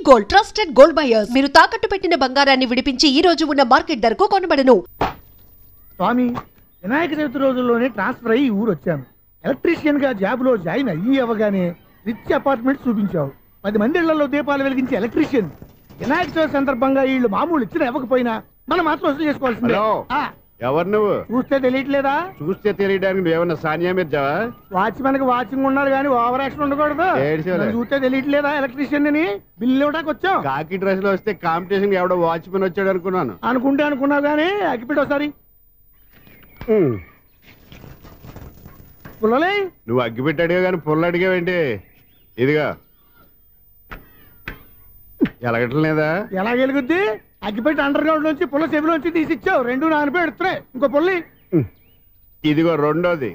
Gold, trusted gold buyers. మీరు తాకట్టు పెట్టిన బంగారాన్ని విడిపించి ఈ రోజు ఉన్న మార్కెట్ ధరకు కొనబడను. స్వామి, వినాయక చవితి రోజుల్లోనే ట్రాన్స్ఫర్ అయ్యి ఊరు వచ్చాను. ఎలక్ట్రీషియన్ గా జాబ్ లో జాయిన్ అయ్యి అవగానే రిచ్ అపార్ట్మెంట్ చూపించావు. 10 మంది ఇళ్లలో దీపాలు వెలిగించే ఎలక్ట్రీషియన్. వినాయక చవితి సందర్భంగా వీళ్ళు మామూలు ఇచ్చిన ఇవ్వకపోయినా మనం మాత్రం వసూలు చేసుకోవాల్సిందే. ఎవరు నువ్వు? చూస్తే తెలియట్లేదా? చూస్తే తెలియడానికి నువ్వేమన్నా సానియా మీర్జావా? వాచ్మెన్ కి వాచింగ్ ఉండాలి కానీ ఓవర్ యాక్షన్ ఉండకూడదు. చూస్తే తెలియట్లేదా ఎలక్ట్రీషియన్ అని? బిల్లు ఇవ్వడానికి వచ్చావు. కాకి డ్రెస్ లో వస్తే కాంపిటీషన్ ఎవడో వాచ్మెన్ వచ్చాడు అనుకున్నాను. అనుకున్నావు కానీ అగ్గిపెట్టి ఒకసారి పుల్లలే. నువ్వు అగ్గిపెట్టి అడిగా కానీ పుల్ల అడిగావేంటి? ఇదిగా ఎలగటం లేదా? ఎలా వెలుగుద్ది? అగ్గిపెట్టి అండర్ గ్రౌండ్ నుంచి పుల్ల చెవిలోంచి తీసిచ్చావు. 2 నానపై ఎడుతున్నాయి. ఇంకో పుల్లి ఇదిగో రెండోది.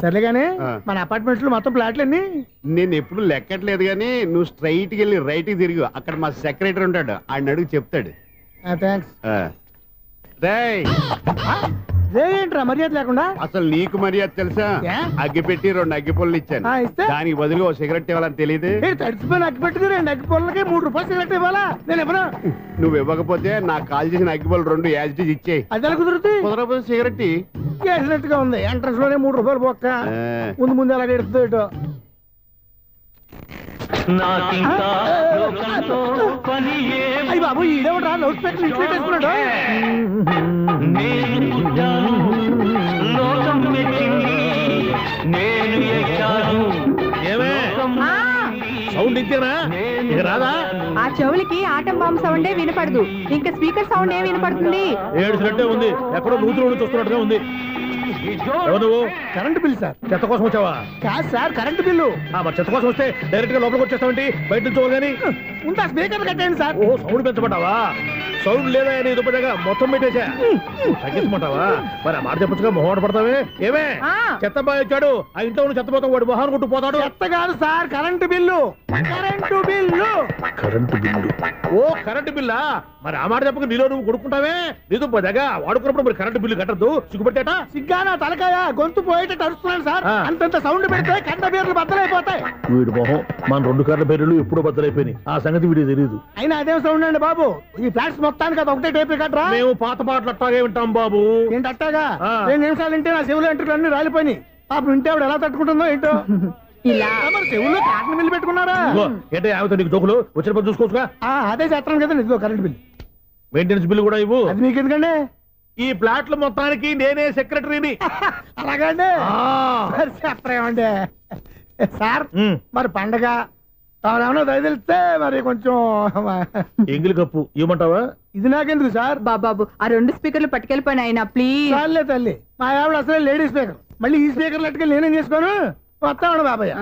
సరేగానే మన అపార్ట్మెంట్స్ లో మొత్తం ప్లాట్లు అన్ని నేను ఎప్పుడు లెక్కట్లేదు కానీ నువ్వు స్ట్రైట్ కి వెళ్ళి రైట్ కి తిరిగి అక్కడ మా సెక్రటరీ ఉంటాడు, ఆయన అడుగు చెప్తాడు. ఏంట్రా మర్యాద లేకుండా? అసలు నీకు మర్యాద తెలుసా? అగ్గిపెట్టి 2 అగ్గిపుల్లలు ఇచ్చాను, దానికి బదులుగా 1 సిగరెట్ ఇవ్వాలని తెలియదు. తడిచిపోయిన అగ్గిపెట్టి 2 అగ్గిపుల్లకి 3 రూపాయలు సిగరెట్ ఇవ్వాలా? నేను ఇవ్వను. నువ్వు ఇవ్వకపోతే నాకు కాల్ చేసిన అగ్గిపుల్లలు 2 యాజిటీస్ ఇచ్చేయి. అది ఎలా కుదురుతుంది? కుదరకపోతే సిగరెట్ వేసినట్టుగా ఉంది. ఎంట్రన్స్ లోనే 3 రూపాయలు పోక్క. ముందు అలాగే ఎడుతుంది. అయ్యి బాబు, ఈడేవడా లౌడ్ స్పీకర్ ఇంట్లో వేసుకున్నాడు? సౌండ్ ఇచ్చానా? ఇక రాదా? ఆ చెవులకి ఆటం బాంబు సౌండే వినపడదు, ఇంకా స్పీకర్ సౌండ్ ఏ వినపడుతుంది? ఏడుసినట్టే ఉంది. ఎక్కడో నూతులు చూస్తున్నట్టుగా ఉంది. నువ్వు కరెంట్ బిల్ సార్? చెత్త కోసం వచ్చావా? కాదు సార్, కరెంట్ బిల్లు. మరి చెత్త కోసం వస్తే డైరెక్ట్ గా లోపలికి వచ్చేస్తావంటి? బయట నుంచి కానీ ఉంటా. స్పీకర్ కట్టండి సార్. ఓ సౌండ్ పెంచమంటావా? సౌండ్ లేదా నీ దుప్పటగా మొత్తం పెట్టేసా. తగ్గించమంటావా? మరి ఆ మాట చెప్పచ్చుగా, మొహం పడతావే. ఏమే చెత్త బాగా వచ్చాడు, ఆ ఇంట్లో ఉన్న చెత్త పోతాం, వాడు మొహాన్ని కొట్టు పోతాడు. చెత్త కాదు sir, current bill. Current bill. Current bill. ఓ కరెంటు బిల్లా? మరి ఆ మాట చెప్పక నీలో నువ్వు కొడుకుంటావే. నీ దుప్పటగా వాడుకున్నప్పుడు మరి కరెంటు బిల్లు కట్టద్దు. సిగ్గుపెట్టేట? సిగ్గానా తలకాయ? గొంతు పోయేటట్టు అరుస్తున్నాను సార్. అంతంత సౌండ్ పెడితే కంట బీర్లు బద్దలైపోతాయి. వీడి మొహం మన 2 కార్ల బీర్లు ఎప్పుడో బద్దలైపోయినాయి. ఆ సంగతి వీడికి తెలియదు. అయినా అదేం సౌండ్ అండి బాబు? ఈ ఫ్లాట్స్ మొత్తానికి అది ఒకటే టైప్ కట్టరా? మేము పాత పాటలు అట్టాగే వింటాం బాబు. ఏంటి అట్టాగా? 2 నిమిషాలు వింటే నా చెవులు ఎంట్రులు అన్ని రాలిపోయినాయి. పాపం వింటే ఆవిడ ఎలా తట్టుకుంటుందో ఏంటో. ఇలా మరి చెవుల్లో కాటన్ బిల్లు పెట్టుకున్నారా? ఏంటో ఆమెతో నీకు జోకులు వచ్చిన పని చూసుకోవచ్చుగా. అదే చేస్తాను కదా. ఇదిగో కరెంట్ బిల్, మెయింటెనెన్స్ బిల్లు కూడా ఇవ్వు. అది మీకు ఎందుకండి? ఈ ప్లాట్ల మొత్తానికి నేనే సెక్రటరీని. అలాగండి. చెప్పరేమండి సార్? మరి పండగ ఏమన్నా దయదలిస్తే మరి కొంచెం ఎంగిలి కప్పు ఇవ్వమంటావా? ఇది నాకెందుకు సార్? బాబాబు, ఆ 2 స్పీకర్లు పట్టుకెళ్ళిపోయిన ఆయన ప్లీజ్. చాలే తల్లి, మా ఆవిడ అసలే లేడీ స్పీకర్. మళ్ళీ ఈ స్పీకర్లు అట్టుకెళ్ళి నేనేం చేసుకోను? వస్తాడు బాబాయ్.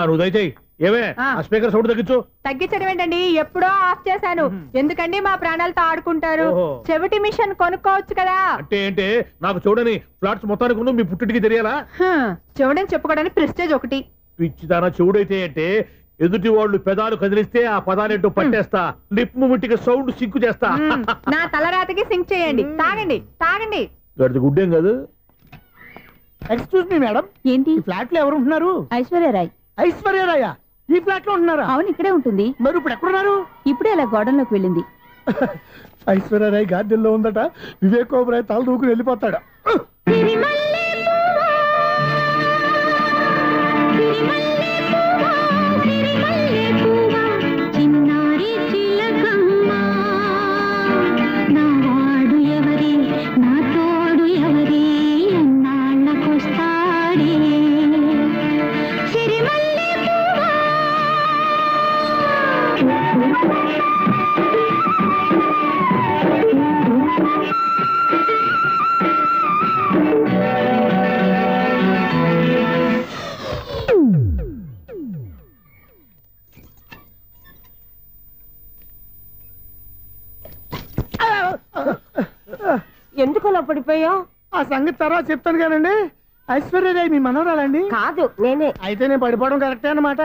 నువ్వు దయచేయి. ఏమే ఆ స్పీకర్ సౌండ్ తగ్గించు. తగ్గించడం ఏంటండి? ఎప్పుడో ఆఫ్ చేశాను. ఎందుకండి మా ప్రాణాలతో ఆడుకుంటారు? చెవిటి మిషన్ కొనుక్కోవచ్చు కదా. అంటే ఏంటే నాకు చూడని ఫ్లాట్స్ మొత్తానికి మీ పుట్టింటికి తెలియాలా? చెవుడని చెప్పుకోవడానికి ప్రెస్టేజ్ ఒకటి. పిచ్చిదానా చెవుడైతే అంటే ఎదుటి వాళ్ళు పెదాలు కదిలిస్తే ఆ పదాలేంటో పట్టేస్తా. లిప్ ముట్టికి సౌండ్ సింక్ చేస్తా. నా తలరాతకి సింక్ చేయండి. తాగండి తాగండి. గడిది గుడ్డేం కాదు. ఎక్స్క్యూజ్ మీ మేడం, ఏంటి ఫ్లాట్ లో ఎవరు ఉంటున్నారు? ఐశ్వర్యరాయ్. ఐశ్వర్యరాయ ఈ ఫ్లాట్ లో ఉంటున్నారా? అవును, ఇక్కడే ఉంటుంది. మరి ఇప్పుడు ఎక్కడున్నారు? ఇప్పుడే అలా గార్డెన్ లోకి వెళ్ళింది. ఐశ్వర్యరాయ్ గార్డెన్ లో ఉందట. వివేక్ ఓబరాయ్ తల దూకుని వెళ్ళిపోతాడు. ఎందుకు అలా పడిపోయావు? ఆ సంగతి తర్వాత చెప్తాను కానండి. ఐశ్వర్యరాయ్ మీ మనవరాలండి? కాదు, నేనే. అయితే నేను పడిపోవడం కరెక్టే అన్నమాట.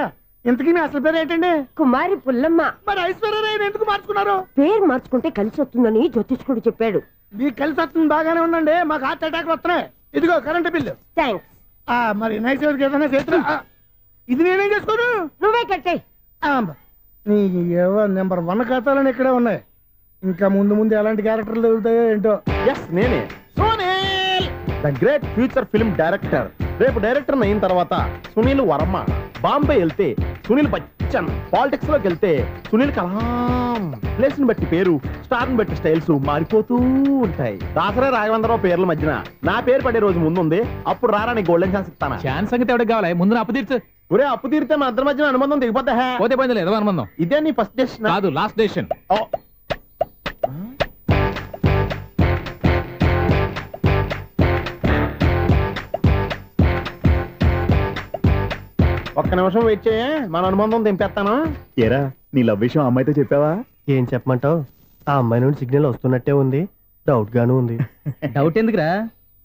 ఇంతకీ మీ అసలు పేరు ఏంటండి? కుమారి పుల్లమ్మ. మరి ఐశ్వర్యరాయ్ ఎందుకు మార్చుకున్నారు? పేరు మార్చుకుంటే కలిసి వస్తుందని జ్యోతిష్కుడు చెప్పాడు. మీకు కలిసి వస్తుంది, బాగానే ఉందండి. మాకు హార్ట్ అటాక్ వస్తున్నాయి. ఇదిగో కరెంట్ బిల్లు. థ్యాంక్స్. మరి వినాయక చవితికి ఏదైనా చేతులు ఇది నేనేం చేసుకోను. నువ్వే కట్టే. నీకు ఏవో నెంబర్ 1 ఖాతాలని ఇక్కడే ఉన్నాయి. ఇంకా ముందు ముందు ఎలాంటి క్యారెక్టర్లు దొరుకుతాయో ఏంటో. ఎస్ నేనే Sunil the great future film director. రేపు డైరెక్టర్ అయిన తర్వాత సునీల్ వర్మ. బాంబే వెళ్తే సునీల్ బచ్చన్. పాలిటిక్స్ లోకి వెళ్తే సునీల్ కలాం. ప్లేస్ ని బట్టి పేరు, స్టార్ ని బట్టి స్టైల్స్ మారిపోతూ ఉంటాయి. దాసరే రాఘవేంద్రరావు పేర్ల మధ్యన నా పేరు పడే రోజు ముందుంది. అప్పుడు రారా నీ గోల్డెన్ ఛాన్స్ ఇస్తానా? ఛాన్స్ సంగతి ఎవరికి కావాలి? ముందు నా అప్పు తీర్చు. ఒరే అప్పు తీరితే మా ఇద్దరి మధ్యన అనుబంధం దిగిపోతా. పోతే పోయింది లేదు అనుబంధం. ఇదే నీ ఫస్ట్ డెసిషన్ కాదు, లాస్ట్ డెసిషన్. ఒక్క నిమిషం వెయిట్ చేయ, మన అనుబంధం దింపేస్తాను. ఏరా నీ లవ్ విషయం అమ్మాయితో చెప్పావా? ఏం చెప్పమంటావు? ఆ అమ్మాయి నుండి సిగ్నల్ వస్తున్నట్టే ఉంది. డౌట్ గాను ఉంది. డౌట్ ఎందుకురా,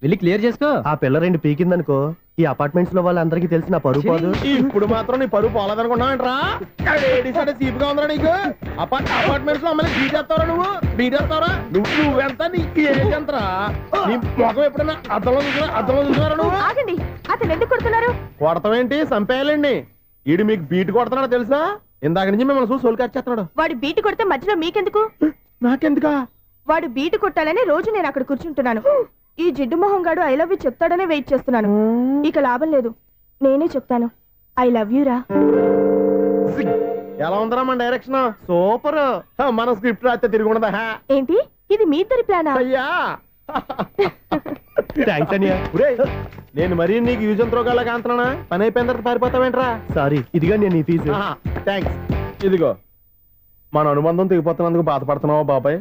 వెళ్ళి క్లియర్ చేసుకో. ఆ పిల్ల 2 పీకిందనుకో, ఈ అపార్ట్మెంట్స్ లో వాళ్ళందరికీ తెలిసిన పరుగు పోదు. ఇప్పుడు మాత్రం నీ పరువు పోలేదనుకున్నావేంట్రా? సీపుగా ఉందా నీకు? అపార్ట్మెంట్స్ లో అమ్మని బీటేస్తావరా? బీటేస్తావరా? నువ్వెంత? నీకు ఏంటంతరా? నీ మొఖం ఎప్పుడైనా అద్దంలో చూసినారా నువ్వు? ఆగండి, అతను ఎందుకు కొడుతున్నారు? కొడతావేంటి? చంపేయాలండి. ఈడు మీకు బీట్ కొడుతున్నాడు తెలుసా? ఇందాక నుంచి మిమ్మల్ని చూసి సోలు కచ్చేస్తున్నాడు. వాడు బీటు కొడితే మధ్యలో మీకెందుకు? నాకెందుకా? వాడు బీటు కొట్టాలని రోజు నేను అక్కడ కూర్చుంటున్నాను. ఈ జిడ్డు మొహం గాడు ఐ లవ్ యూ చెప్తాడనే వెయిట్ చేస్తున్నాను. ఇక లాభం లేదు, నేనే చెప్తాను. ఐ లవ్ యూ రా. ఎలా ఉందరా మన డైరెక్షన్? సూపర్. మన స్క్రిప్ట్ రాస్తే తిరిగి ఉండదా? ఏంటి ఇది మీ ఇద్దరి ప్లానా? అయ్యా థ్యాంక్స్ అనియా. నేను మరీ నీకు యూజ్ త్రోగాలా కాంతనా? పని అయిపోయిన తర్వాత పారిపోతావేంట్రా? సారీ, ఇదిగా నేను ఈ ఫీజు. థ్యాంక్స్. ఇదిగో మన అనుబంధం తెగిపోతున్నందుకు బాధపడుతున్నావా బాబాయ్?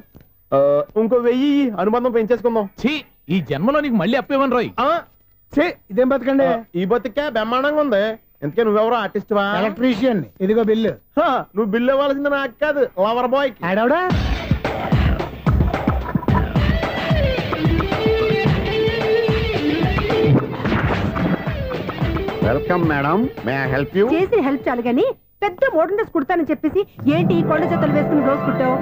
ఇంకో 1000 అనుబంధం పెంచేసుకుందాం. ఛీ, ఈ జన్మలో నీకు మళ్ళీ అప్పు ఇవ్వను రోయ్. ఇదేం బతకండి. ఈ బతికే బ్రహ్మాండంగా ఉంది. ఎందుకే నువ్వెవరో ఆర్టిస్ట్ వా? ఎలక్ట్రీషియన్. ఇదిగో బిల్లు. నువ్వు బిల్లు ఇవ్వాల్సింది నాకు కాదు, లవర్ బాయ్. ఆడవడా? Welcome madam, may I help you? చేసి హెల్ప్ చాలు గాని పెద్ద మోడర్న్ డ్రెస్ కుడతానని చెప్పేసి ఏంటి ఈ కొండ జతలు వేసుకుని రోజు కుట్టావు?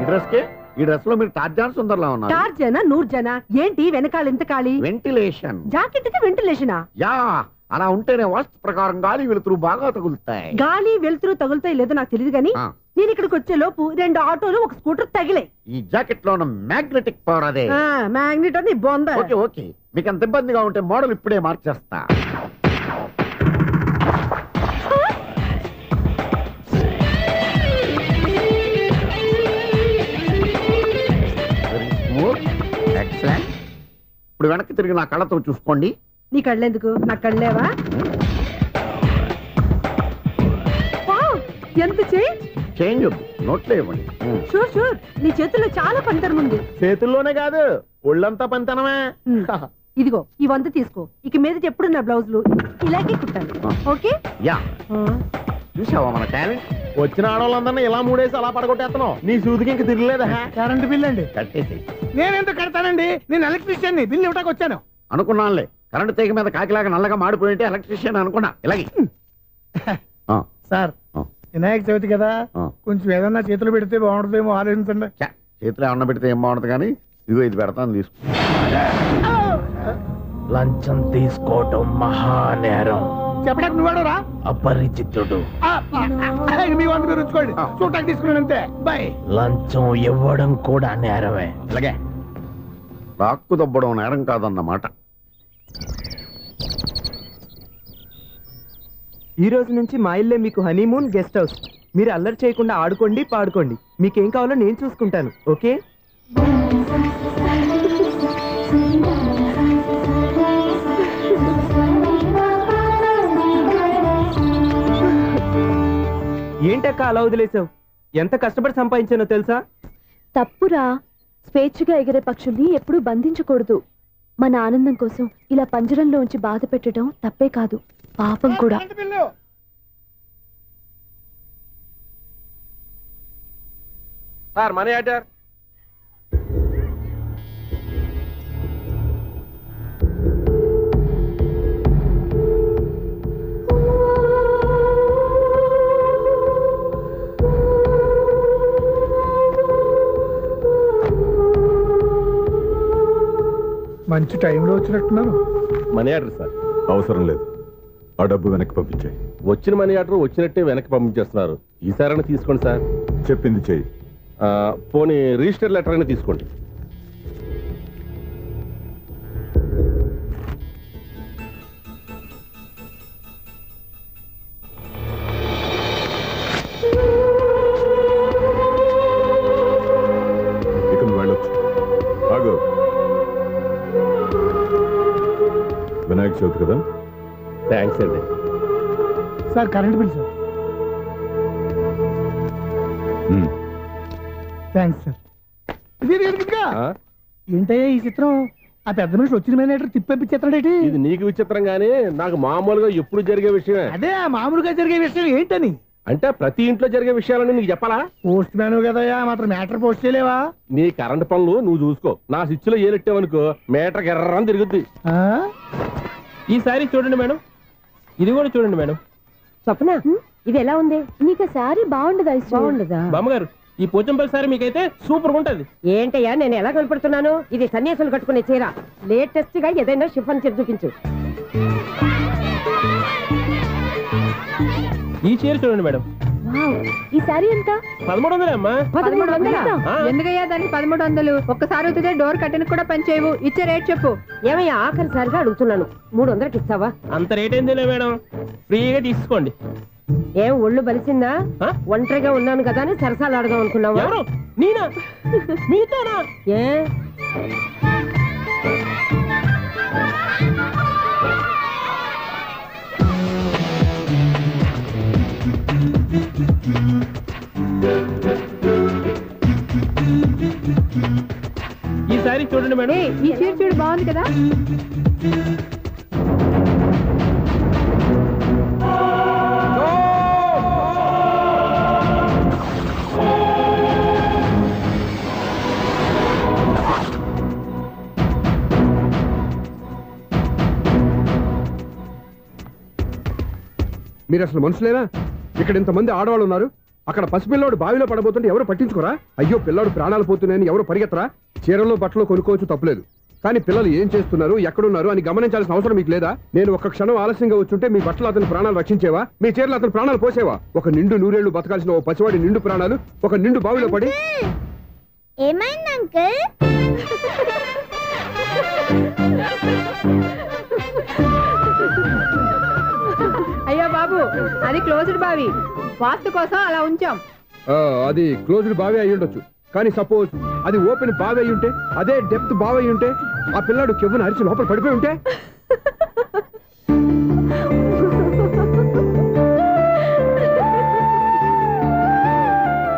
ఈ డ్రెస్ లో మీరు టార్జాన్ సుందర్లా ఉన్నారు. టార్జనా నూర్జనా ఏంటి వెనకాల ఇంత ఖాళీ? వెంటిలేషన్. జాకెట్ కి వెంటిలేషనా? యా, అలా ఉంటేనే వాస్తు ప్రకారం గాలి వెలుతురు బాగా తగులుతాయి. గాలి వెలుతురు తగులుతాయి లేదో నాకు తెలియదు గాని నేను ఇక్కడికి వచ్చే లోపు 2 ఆటోలు 1 స్కూటర్ తగిలే. ఈ జాకెట్ లో ఉన్న మ్యాగ్నెటిక్ పవర్ అదే. మ్యాగ్నెట్ అని బొంద. ఓకే ఓకే, మీకు అంత ఇబ్బందిగా ఉంటే మోడల్ ఇప్పుడే మార్చేస్తా. ఎక్సలెంట్. ఇప్పుడు వెనక్కి తిరిగి నా కళ్ళతో చూసుకోండి. నీ కళ్ళెందుకు? నా కళ్ళేవా? ఎంత చేంజ్ వద్దు, నోట్లో ఇవ్వండి. షూర్ షూర్, నీ చేతుల్లో చాలా పంతరం ఉంది. చేతుల్లోనే కాదు, ఒళ్ళంతా పంతనమే. ఇదిగో ఈ 100 తీసుకో. ఇక మీద ఎప్పుడు నా బ్లౌజులు ఇలాగే కుట్టాను. ఓకే? యా, చూసావా మన టాలెంట్? వచ్చిన ఆడవాళ్ళందరినీ ఇలా మూడేసి అలా పడగొట్టేస్తున్నావు. నీ సూదికి ఇంక తిరగలేదా? కరెంట్ బిల్ అండి. కట్టేసి. నేనెందుకు కడతానండి? నేను ఎలక్ట్రీషియన్ ని. బిల్లు ఇవ్వడానికి వచ్చాను. అనుకున్నానులే, కరెంట్ తీగ మీద కాకిలాగా నల్లగా మాడిపోయింటే ఎలక్ట్రీషియన్ అనుకున్నా. ఇలాగే సార్, వినాయక చవితి కదా, కొంచెం ఏదన్నా చేతులు పెడితే బాగుంటుందేమో ఆలోచించండి. చేతిలో ఏమన్నా పెడితే ఏం బాగుంటుంది కానీ ఇదిగో ఇది పెడతాను, తీసుకో. లంచం తీసుకోవటం మహానేరం. చెప్పడానికి నువ్వాడరా? అపరిచితుడు. మీ 100 మీరు ఉంచుకోండి, చూడటానికి తీసుకున్నాను అంతే. బాయ్. లంచం ఇవ్వడం కూడా నేరమే. ఇలాగే రాక్కు దబ్బడం నేరం కాదన్నమాట. ఈ రోజు నుంచి మా ఇల్లే మీకు హనీమూన్ గెస్ట్ హౌస్. మీరు అల్లరి చేయకుండా ఆడుకోండి, పాడుకోండి. మీకేం కావాలో నేను చూసుకుంటాను. ఓకే? ఏంటక్క అలా వదిలేసావు? ఎంత కష్టపడి సంపాదించానో తెలుసా? తప్పురా. స్వేచ్ఛగా ఎగిరే పక్షుల్ని ఎప్పుడూ బంధించకూడదు. మన ఆనందం కోసం ఇలా పంజరంలో ఉంచి బాధ పెట్టడం తప్పే కాదు, పాపం కూడా. Sir money order. మంచి టైంలో వచ్చినట్టున్నారు. Money order sir. అవసరం లేదు, ఆ డబ్బు వెనక్కి పంపించాయి. వచ్చిన మనీ ఆర్డర్ వచ్చినట్టే వెనక్కి పంపించేస్తున్నారు. ఈసారైనా తీసుకోండి సార్. చెప్పింది చెయ్యి. పోనీ రిజిస్టర్ లెటర్ అయినా తీసుకోండి. ఇక నువ్వు వెళ్ళొచ్చు. ఆగు. వినాయక చవితి కదా. థ్యాంక్స్ అండి. Sir current bill sir. Thanks sir. ఏంటయ్యా ఈ చిత్రం? ఆ పెద్ద మనిషి వచ్చిన మేనేటర్ తిప్పించేస్తాడేటి? ఇది నీకు విచిత్రం గానీ నాకు మామూలుగా ఎప్పుడు జరిగే విషయమే. అదే మామూలుగా జరిగే విషయం ఏంటని? అంటే ప్రతి ఇంట్లో జరిగే విషయాలని నీకు చెప్పాలా? పోస్ట్ మ్యాన్ కదయ్యా, మాత్రం మ్యాటర్ పోస్ట్ చేయలేవా? నీ కరెంట్ పనులు నువ్వు చూసుకో. నా స్విచ్లో ఏలెట్టావనుకో మీటర్ ఎర్రని తిరుగుద్ది. ఈసారి చూడండి మేడం, ఇది కూడా చూడండి మేడం. స్వప్న, ఇది ఎలా ఉంది? నీకు శారీ బాగుండదా? బాగుండదా బామ్మగారు? ఈ పోచంపల్లి సారీ మీకైతే సూపర్ ఉంటది. ఏంటయ్యా నేను ఎలా కనపడుతున్నాను? ఇది సన్యాసులు కట్టుకునే చీర. లేటెస్ట్ గా ఏదైనా షిఫాన్ చీర చూపించు. ఈ చీర చూడండి మేడం. ఈ శారీ ఎంత? 1300 అమ్మా. 1300? ఎందుకయ్యా దానికి 1300? ఒక్కసారి అవుతుందే డోర్ కట్టెన్ కూడా పనిచేయవు. ఇచ్చే రేట్ చెప్పు. ఏమయ్యా ఆఖరిసారిగా అడుగుతున్నాను, 300కి ఇస్తావా? అంత రేట్ ఏందిలే మేడం, ఫ్రీగా తీసుకోండి. ఏం ఒళ్ళు బలిసిందా? ఒంటరిగా ఉన్నాను కదా అని సరసాలు అడదాం అనుకున్నావా? ఎవరు? నేనా? మీతోనా? ఏ ఈ సారీ చూడండి మేడం. ఈ చీర చూడు, బాగుంది కదా? మీరు అసలు మనుషులేనా? ఇక్కడ ఇంతమంది ఆడవాళ్ళు ఉన్నారు, అక్కడ పసిపిల్లాడు బావిలో పడబోతుంటే ఎవరు పట్టించుకోరా? అయ్యో పిల్లాడు ప్రాణాలు పోతున్నాయని ఎవరు పరిగెత్తరా? చీరలో బట్టలు కొనుక్కోవచ్చు, తప్పలేదు. కానీ పిల్లలు ఏం చేస్తున్నారు, ఎక్కడున్నారు అని గమనించాల్సిన అవసరం మీకు లేదా? నేను ఒక్క క్షణం ఆలస్యంగా వచ్చుంటే మీ బట్టలు అతని ప్రాణాలు రక్షించేవా? మీ చీరలు అతని ప్రాణాలు పోసేవా? ఒక నిండు నూరేళ్లు బతకాల్సిన ఓ పసివాడి నిండు ప్రాణాలు ఒక నిండు బావిలో పడి. ఏమైంది అంకుల్? అయ్యో బాబు, అది క్లోజ్డ్ బావి, వాస్తు కోసం అలా ఉంచాం. అది క్లోజ్డ్ బావి అయి ఉండొచ్చు, కానీ సపోజ్ అది ఓపెన్ బావి అయి ఉంటే, అదే డెప్త్ బావి అయి ఉంటే, ఆ పిల్లాడు కెవ్వును అరిచి లోపల పడిపోయి ఉంటే?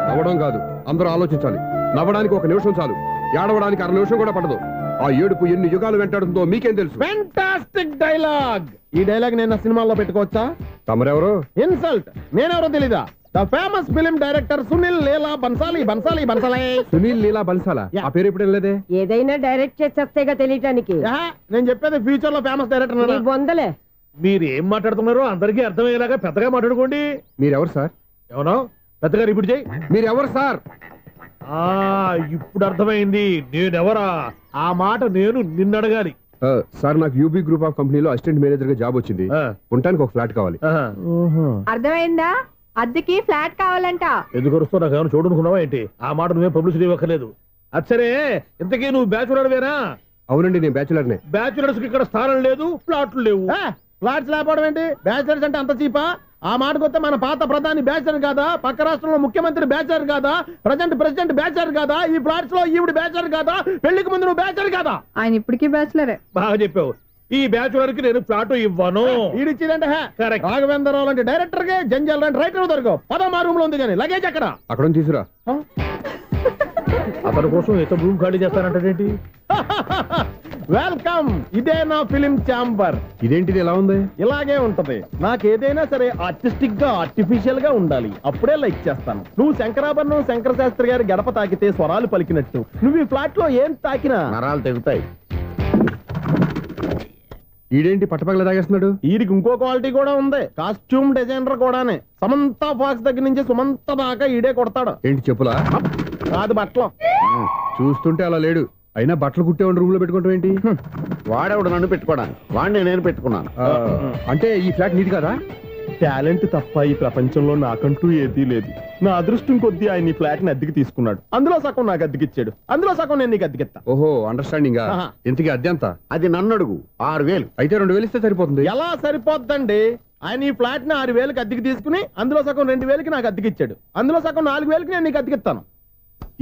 నవ్వడం కాదు, అందరూ ఆలోచించాలి. నవ్వడానికి 1 నిమిషం చాలు, ఏడవడానికి 1/2 నిమిషం కూడా పడదు. ఆ ఏడుపు ఎన్ని యుగాలు వెంటాడుతుందో మీకేం తెలుసు? Fantastic dialogue. ఈ డైలాగ్ నేను సినిమాలో పెట్టుకోవచ్చా? తమరెవరు? ఇన్సల్ట్. నేనెవరో తెలీదా? The famous film director Sunil Leela Bansali. Sunil Leela బన్సాలా? ఆ పేరు ఎప్పుడు వెళ్ళలేదే? ఏదైనా డైరెక్ట్ చేసేస్తేగా తెలియటానికి. నేను చెప్పేది ఫ్యూచర్ లో ఫేమస్ డైరెక్టర్. బొందలే. మీరు ఏం మాట్లాడుతున్నారో అందరికీ అర్థమయ్యేలాగా పెద్దగా మాట్లాడుకోండి. మీరెవరు సార్? ఎవరో పెద్దగా రిపీట్ చేయి. మీరెవరు సార్? ఇప్పుడు అర్థమైంది నేనెవరా. ఆ మాట నేను నిన్నడగాలి. సార్, నాకు యూబీ గ్రూప్ ఆఫ్ కంపెనీలో అసిస్టెంట్ మేనేజర్ గా జాబ్ వచ్చింది. ఉండటానికి ఒక ఫ్లాట్ కావాలి. అర్థమైందా? అద్దెకి ఫ్లాట్ కావాలంట. ఎందుకు వస్తావు? నాకు ఏమైనా చూడనుకున్నావా ఏంటి? ఆ మాట నువ్వే పబ్లిసిటీ ఇవ్వక్కర్లేదు. అచ్చరే, ఇంతకీ నువ్వు బ్యాచులర్ వేరా? అవునండి, నేను బ్యాచులర్నే. బ్యాచులర్స్ కి ఇక్కడ స్థానం లేదు, ప్లాట్లు లేవు. ఫ్లాట్స్ లేకపోవడం ఏంటి? బ్యాచులర్స్ అంటే అంత చీపా? ఆ మాటకొస్తే మన పాత ప్రధాని బ్యాచర్ కాదా? పక్క రాష్ట్రంలో ముఖ్యమంత్రి బ్యాచర్ కాదా? ప్రెసిడెంట్ బ్యాచర్ కాదా? ఈ ఫ్లాట్స్ లో ఈవిడ బ్యాచర్ కాదా? పెళ్లికి ముందు నువ్వు బ్యాచర్ కాదా? ఆయన ఇప్పటికీ బ్యాచులరే. బాగా చెప్పావు. ఈ బ్యాచులర్ కి నేను ఫ్లాట్ ఇవ్వను. ఈడిచ్చిందంటే రాఘవేంద్రరావు లాంటి డైరెక్టర్ గా జంజల్ లాంటి రైటర్ దొరకవు. 10వ రూమ్ లో ఉంది కానీ లగేజ్ అక్కడ. అక్కడ తీసురా. అతని కోసం ఎంత రూమ్ ఖాళీ చేస్తానంటే వెల్కమ్. ఇదే నా ఫిలిం ఛాంబర్. ఇదేంటిది ఎలా ఉంది? ఇలాగే ఉంటది. నాకేదైనా సరే ఆర్టిస్టిక్ గా ఆర్టిఫిషియల్ గా ఉండాలి, అప్పుడే లైక్ చేస్తాను. నువ్వు శంకరాభరణం శంకర శాస్త్రి గారి గడప తాకితే స్వరాలు పలికినట్టు నువ్వు ఈ ఫ్లాట్ లో ఏం తాకినా నరాలు తెగుతాయి. ఈడేంటి పట్టపగల తాగేస్తున్నాడు? వీడికి ఇంకో క్వాలిటీ కూడా ఉంది. కాస్ట్యూమ్ డిజైనర్ కూడానే. సమంత ఫాక్స్ దగ్గర నుంచి సుమంత దాకా ఈడే కొడతాడు. ఏంటి చెప్పులా? కాదు, బట్టలు. చూస్తుంటే అలా లేడు. అయినా బట్టలు కుట్టేవాడిని రూమ్ లో పెట్టుకుంటాం ఏంటి? వాడేవాడు నన్ను పెట్టుకోవడానికి, వాడిని నేను పెట్టుకున్నాను. అంటే ఈ ఫ్లాట్ నీది కదా? టాలెంట్ తప్ప ఈ ప్రపంచంలో నాకంటూ ఏదీ లేదు. నా అదృష్టం కొద్దీ ఆయన ఈ ఫ్లాట్ ని అద్దెకి తీసుకున్నాడు. అందులో సగం నాకు అద్దెకిచ్చాడు, అందులో సగం నేను నీకు అద్దెకిస్తా. ఓహో, అండర్స్టాండింగ్. ఇంతకీ అద్దె ఎంత? అది నన్ను అడుగు. 6,000. అయితే 2,000 ఇస్తే సరిపోతుంది. ఎలా సరిపోద్దండి? ఆయన ఈ ఫ్లాట్ ని 6,000కి అద్దెకి తీసుకుని అందులో సగం 2,000కి నాకు అద్దెకిచ్చాడు, అందులో సగం 4,000కి నేను నీకు అద్దెకిస్తాను.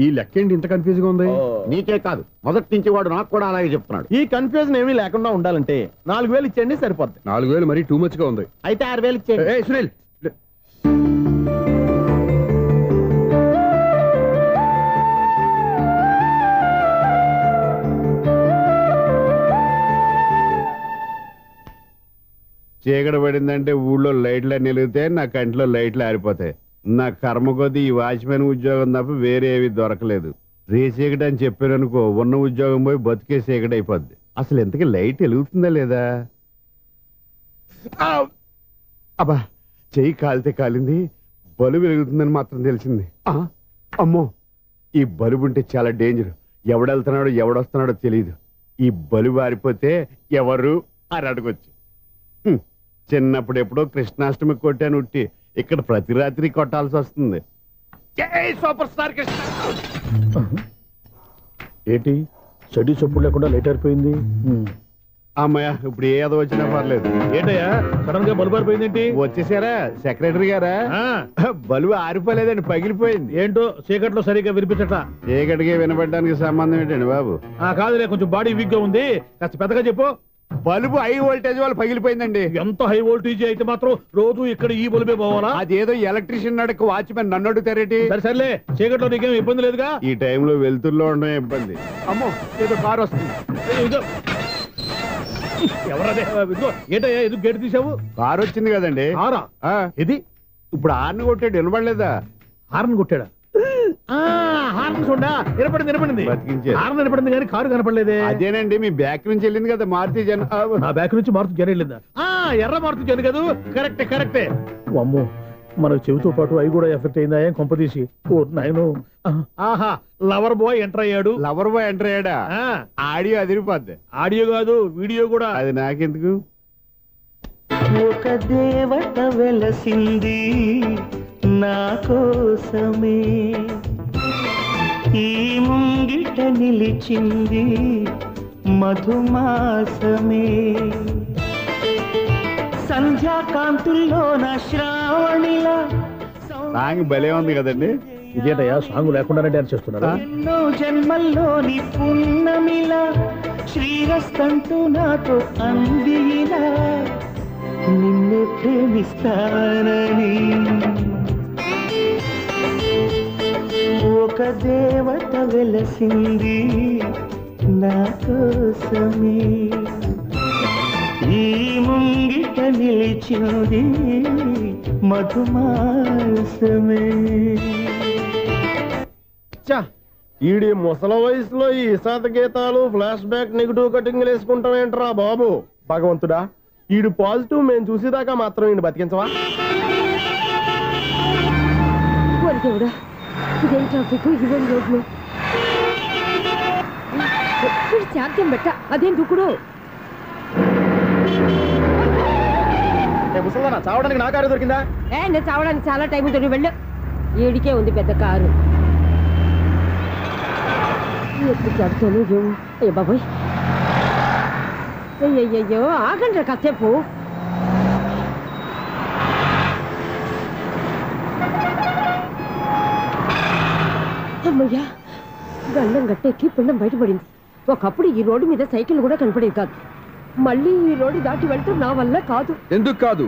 ఈ లెక్క ఏంటి ఇంత కన్ఫ్యూజ్ గా ఉంది? నీకే కాదు, మొదటి నుంచి వాడు నాకు కూడా అలాగే చెప్తున్నాడు. ఈ కన్ఫ్యూజన్ ఏమీ లేకుండా ఉండాలంటే 4,000 ఇచ్చేయండి, సరిపోద్ది. 4,000 మరీ టూ మచ్ గా ఉంది. అయితే 6,000 ఇచ్చేయండి. ఏయ్ సునీల్, చీకటి పడిందంటే ఊళ్ళో లైట్లు అన్ని వెలిగితే నా కంటిలో లైట్లు ఆరిపోతాయి. నా కర్మ కొద్దీ ఈ వాచ్మెన్ ఉద్యోగం తప్ప వేరే ఏవి దొరకలేదు. రేచీకటి అని చెప్పారనుకో, ఉన్న ఉద్యోగం పోయి బతికే చీకటి అయిపోద్ది. అసలు ఎంతకీ లైట్ వెలుగుతుందా లేదా? అబ్బా, చెయ్యి కాలితే కాలింది, బలుబు వెలుగుతుందని మాత్రం తెలిసింది. అమ్మో, ఈ బలుబు ఉంటే చాలా డేంజర్. ఎవడెళ్తున్నాడో ఎవడొస్తున్నాడో తెలియదు. ఈ బలుబు ఆరిపోతే ఎవరు అని అడగొచ్చు. చిన్నప్పుడు ఎప్పుడో కృష్ణాష్టమి కొట్టాను ఉట్టి, ఇక్కడ ప్రతి రాత్రి కొట్టాల్సి వస్తుంది. జై సూపర్ స్టార్ కృష్ణ. ఏంటి చెడు చెప్పుడు లేకుండా లేట్ అయిపోయింది? అమ్మయ్య, ఇప్పుడు ఏదో వచ్చినా పర్లేదు. ఏంటయ్యా సడన్ గా బలుబు ఆరిపోయింది ఏంటి? వచ్చేసారా సెక్రటరీ గారా? బలుబు ఆరిపోలేదండి, పగిలిపోయింది. ఏంటో చీకట్లో సరిగ్గా వినిపించట. చీకటికి వినపడడానికి సంబంధం ఏంటండి బాబు? కాదులే, కొంచెం బాడీ వీక్ గా ఉంది, కాస్త పెద్దగా చెప్పు. బల్బు హై వోల్టేజ్ వల్ల పగిలిపోయిందండి. ఎంత హై వోల్టేజ్ అయితే మాత్రం రోజు ఇక్కడ ఈ బల్బే పోవాలా? అదేదో ఎలక్ట్రీషియన్ నడక వాచ్మెన్ నన్ను అడుగుతారేటి? సరే చీకట్లో నీకేం ఇబ్బంది లేదుగా? ఈ టైంలో వెళ్తుల్లో ఉండడం ఇబ్బంది. అమ్మో, ఏదో కారు వస్తుంది. ఎవరదే? ఏంటయ్యా ఎందుకు గేట్ తీసావు? కారు వచ్చింది కదండి. ఇది ఇప్పుడు హార్న్ కొట్టాడు, వినపడలేదా? హార్న్ కొట్టాడా? హార్న్ చూడా వినపడింది. హార్న్ వినపడింది కానీ కారు కనపడలేదే. అదేనండి, మీ బ్యాక్ నుంచి వెళ్ళింది కదా మారుతి జన. నా బ్యాక్ నుంచి మారుతి జన వెళ్ళిందా? ఎర్ర మారుతి జన కదా. కరెక్టే. అమ్మో, మన చెవితో పాటు అవి కూడా ఎఫెక్ట్ అయిందా ఏం కొంపదీసి? ఓ నాయను. ఆహా, లవర్ బాయ్ ఎంటర్ అయ్యాడు. లవర్ బాయ్ ఎంటర్ అయ్యాడా? ఆడియో అదిరిపోద్ది. ఆడియో కాదు, వీడియో కూడా. అది నాకెందుకు? ఒక దేవత వెలసింది నా కోసమే, ఈ ముంగిట నిలిచింది మధుమాసమే, సంధ్యాకాంతుల్లో నా శ్రావణిలా. సాంగ్ భలే ఉంది కదండి. ఇదేంటయ్యా సాంగ్ లేకుండానే డాన్స్ చేస్తున్నారా? ఎన్నో జన్మల్లోని పున్నమిలా శ్రీరస్తంటూ నాతో అందిలా, నిన్నే ప్రేమిస్తానని. ఒక దేవత వెలసింది నా కోసమే, ఈ ముంగిట నిలిచింది మధుమాసమే. ఈడి ముసల వయసులో ఈ ఇసాత గీతాలు, ఫ్లాష్ బ్యాక్, నెగిటివ్ కటింగ్ వేసుకుంటాం ఏంట్రా బాబు? భగవంతుడా, ఈడు పాజిటివ్ మేము చూసేదాకా మాత్రం ఈయన బతికించవా? ఇదేం ట్రాఫిక్, ఇదేం రోడ్లు, శాంతం బెట్ట, అదేం దుక్కుడు. ముసల్దానా, చావడానికి నా కారు దొరికిందా? నేను చావడానికి చాలా టైం ఉంటుంది, వెళ్ళు. ఏడికే ఉంది పెద్ద కారు. ఎప్పుడు చదువుతాను అయ్యో బాబోయ్. అయ్యయ్యో, ఆగండి రా కాసేపు. అమ్మయ్యా, గల్లం గట్టెక్కి పిండం బయటపడింది. ఒకప్పుడు ఈ రోడ్డు మీద సైకిల్ కూడా కనపడేది కాదు. మళ్ళీ ఈ రోడ్డు దాటి వెళ్తూ నా వల్ల కాదు. ఎందుకు కాదు?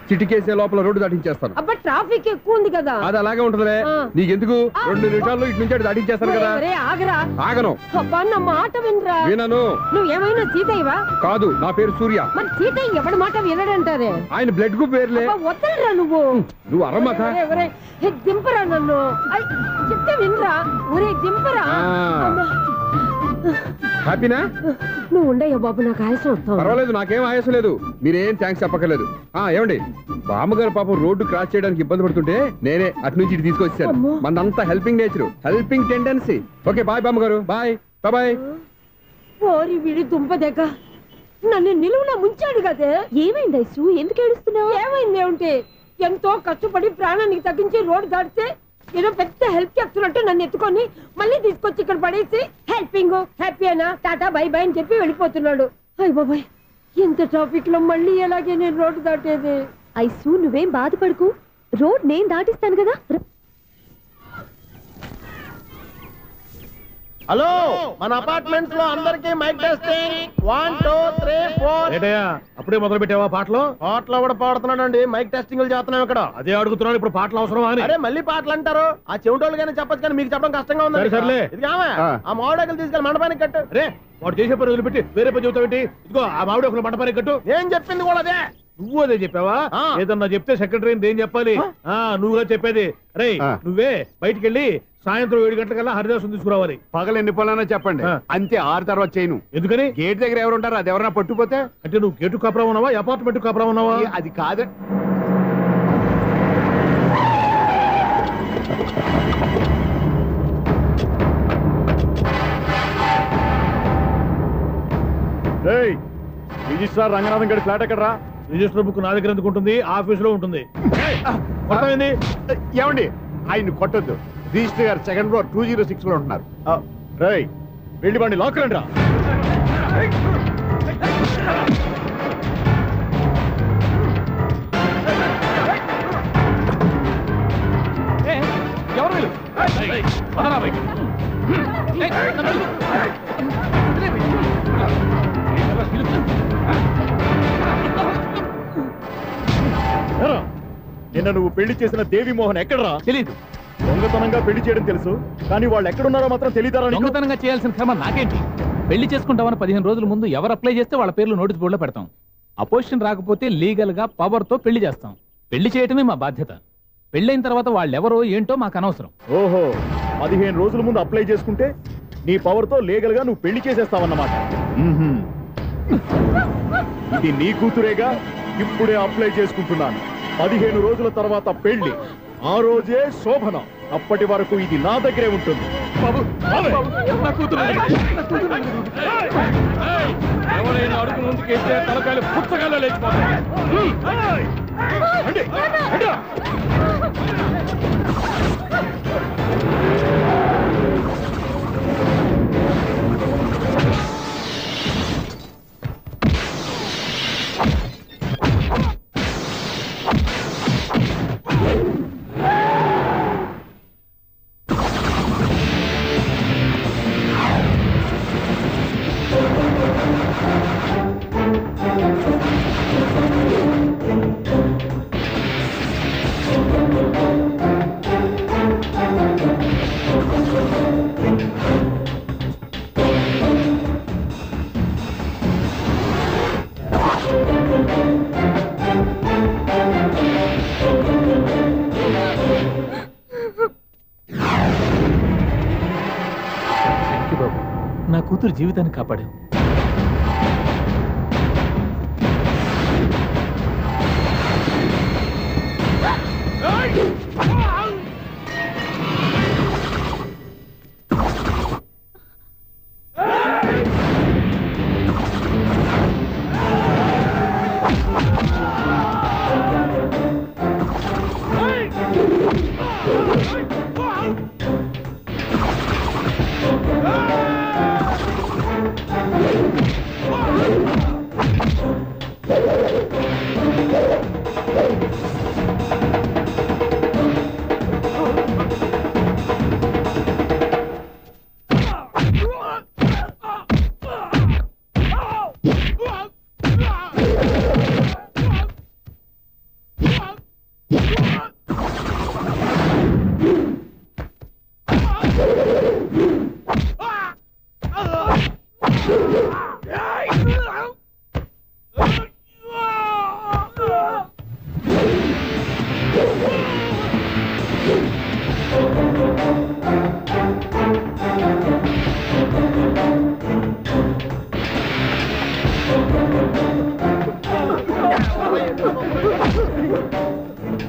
చిటికేసే లోపల రోడ్డు దాటించేస్తాను. అబ్బా, ట్రాఫిక్ ఎక్కువ ఉంది కదా. అది అలాగే ఉంటదిలే. నీకెందుకు? 2 నిమిషాల్లో ఇటు నుంచి దాటించేస్తాను కదా. ఆగరా. ఆగను. అబ్బా, నా మాట వినరా. వినను. నువ్వేమైనా సీతయ్యవా? కాదు, నా పేరు సూర్య. మరి సీతయ్య ఎవడి మాట వినడంటారే? ఆయన బ్లడ్ గ్రూప్ పేర్లే. వద్దరా నువ్వు అరమ్మక. దింపరా నన్ను, చెప్తే వినరా. ఒరే దింపరా. హ్యాపీనా? నువ్వు ఉండయ్యా బాబు, నాకు ఆయాసం వస్తావు. పర్వాలేదు, నాకేం ఆయాసం లేదు. మీరేం థ్యాంక్స్ చెప్పక్కర్లేదు. ఏమండి, బామ్మగారు పాపం రోడ్డు క్రాస్ చేయడానికి ఇబ్బంది పడుతుంటే నేనే అటు నుంచి ఇటు తీసుకొచ్చాను. మనంతా helping nature, helping tendency. Okay bye బామ్మగారు, బాయ్. బాయ్. ఓరి వీడి దుంప దగ్గ నన్ను నిలువున ముంచాడు కదే. ఏమైంది ఐసు? ఎందుకు ఏడుస్తున్నావు? ఏమైంది ఏమిటి? ఎంతో కష్టపడి ప్రాణానికి తగ్గించి రోడ్డు దాటితే ఏదో పెద్ద హెల్ప్ చేస్తున్నట్టు నన్ను ఎత్తుకొని మళ్ళీ తీసుకొచ్చి ఇక్కడ పడేసి హెల్పింగ్ హ్యాపీ అయినా టాటా బై బై అని చెప్పి వెళ్ళిపోతున్నాడు. అయ్య బాబాయ్, ఇంత ట్రాఫిక్ లో మళ్ళీ ఎలాగే నేను రోడ్డు దాటేది? ఐసు నువ్వేం బాధపడకు, రోడ్ నేను దాటిస్తాను కదా. హలో, మన అపార్ట్మెంట్స్ లో అందరికి మైక్ టెస్టింగ్ 1 2 3 4. ఏంటయ్యా అప్పుడే మొదలు పెట్టావా పాటలు? పాటలు కూడా పాడుతున్నాడు అండి. మైక్ టెస్టింగ్ చేస్తున్నాం ఇక్కడ. అదే అడుగుతున్నాడు, ఇప్పుడు పాటలు అవసరమా అని. అరే మళ్ళీ పాటలు అంటారు. ఆ చెవిటోళ్ళు కానీ చెప్పచ్చు కానీ మీకు చెప్పడం కష్టంగా ఉంది. సర్లే ఇది ఆ మామిడాకులు తీసుకెళ్ళి మండపానికి కట్టు. రే వాడు చేసే పని వదిలిపెట్టి వేరే పని చెబుతావేంటి? ఇదిగో ఆ మామిడి ఒకరు మంటపానికి కట్టు. నేను చెప్పింది కూడా అదే. నువ్వు అదే చెప్పావా? ఏదన్నా చెప్తే సెక్రటరీ ఏం చెప్పాలి? నువ్వుగా చెప్పేది. రే నువ్వే బయటికి వెళ్ళి సాయంత్రం 7 గంటలకల్లా హరిదాసు తీసుకురావాలి. పగలు ఎన్ని పనులైనా చెప్పండి, అంతే. 6 తర్వాత చేయను. ఎందుకని? గేట్ దగ్గర ఎవరు ఉంటారు? అది ఎవరైనా పట్టుపోతే. అంటే నువ్వు గేటు కాపురా ఉన్నావా, అపార్ట్మెంట్ కాపురా ఉన్నావా? అది కాదు. రిజిస్ట్రార్ రంగనాథన్ గడి ఫ్లాట్ ఎక్కడరా? రిజిస్టర్ బుక్ నా దగ్గర ఎందుకు ఉంటుంది? ఆఫీస్ లో ఉంటుంది. ఏమండి ఆయన కొట్టొద్దు. రిజిస్టర్ గారు 2nd floor 206 లో ఉంటున్నారు. రేయ్ వెళ్ళి బండి లాక్కరండి రా. ఎవరు వీళ్ళు? నిన్న నువ్వు పెళ్లి చేసిన దేవి మోహన్ ఎక్కడరా? తెలీదు. దొంగతనంగా పెళ్లి చేయడం తెలుసు, కానీ వాళ్ళు ఎక్కడున్నారో మాత్రం తెలియదారా? దొంగతనంగా చేయాల్సిన క్రమం నాకేంటి? పెళ్లి చేసుకుంటామని 15 రోజుల ముందు ఎవరు అప్లై చేస్తే వాళ్ళ పేర్లు నోటీస్ బోర్డులో పెడతాం. అపోజిషన్ రాకపోతే లీగల్ గా పవర్ తో పెళ్లి చేస్తాం. పెళ్లి చేయటమే మా బాధ్యత. పెళ్ళైన తర్వాత వాళ్ళెవరో ఏంటో మాకు అనవసరం. ఓహో, 15 రోజుల ముందు అప్లై చేసుకుంటే నీ పవర్ తో లీగల్ గా నువ్వు పెళ్లి చేసేస్తావన్నమాట. ఇది నీ కూతురేగా? ఇప్పుడే అప్లై చేసుకుంటున్నాను. 15 రోజుల తర్వాత పెళ్లి, ఆ రోజే శోభన. అప్పటి వరకు ఇది నా దగ్గరే ఉంటుంది. ఎవరైనా అడుగు ముందుకేస్తే తలకాయలు పుస్తకాల్లో లేచిపోతాయి. నా కూతురు జీవితాన్ని కాపాడావు.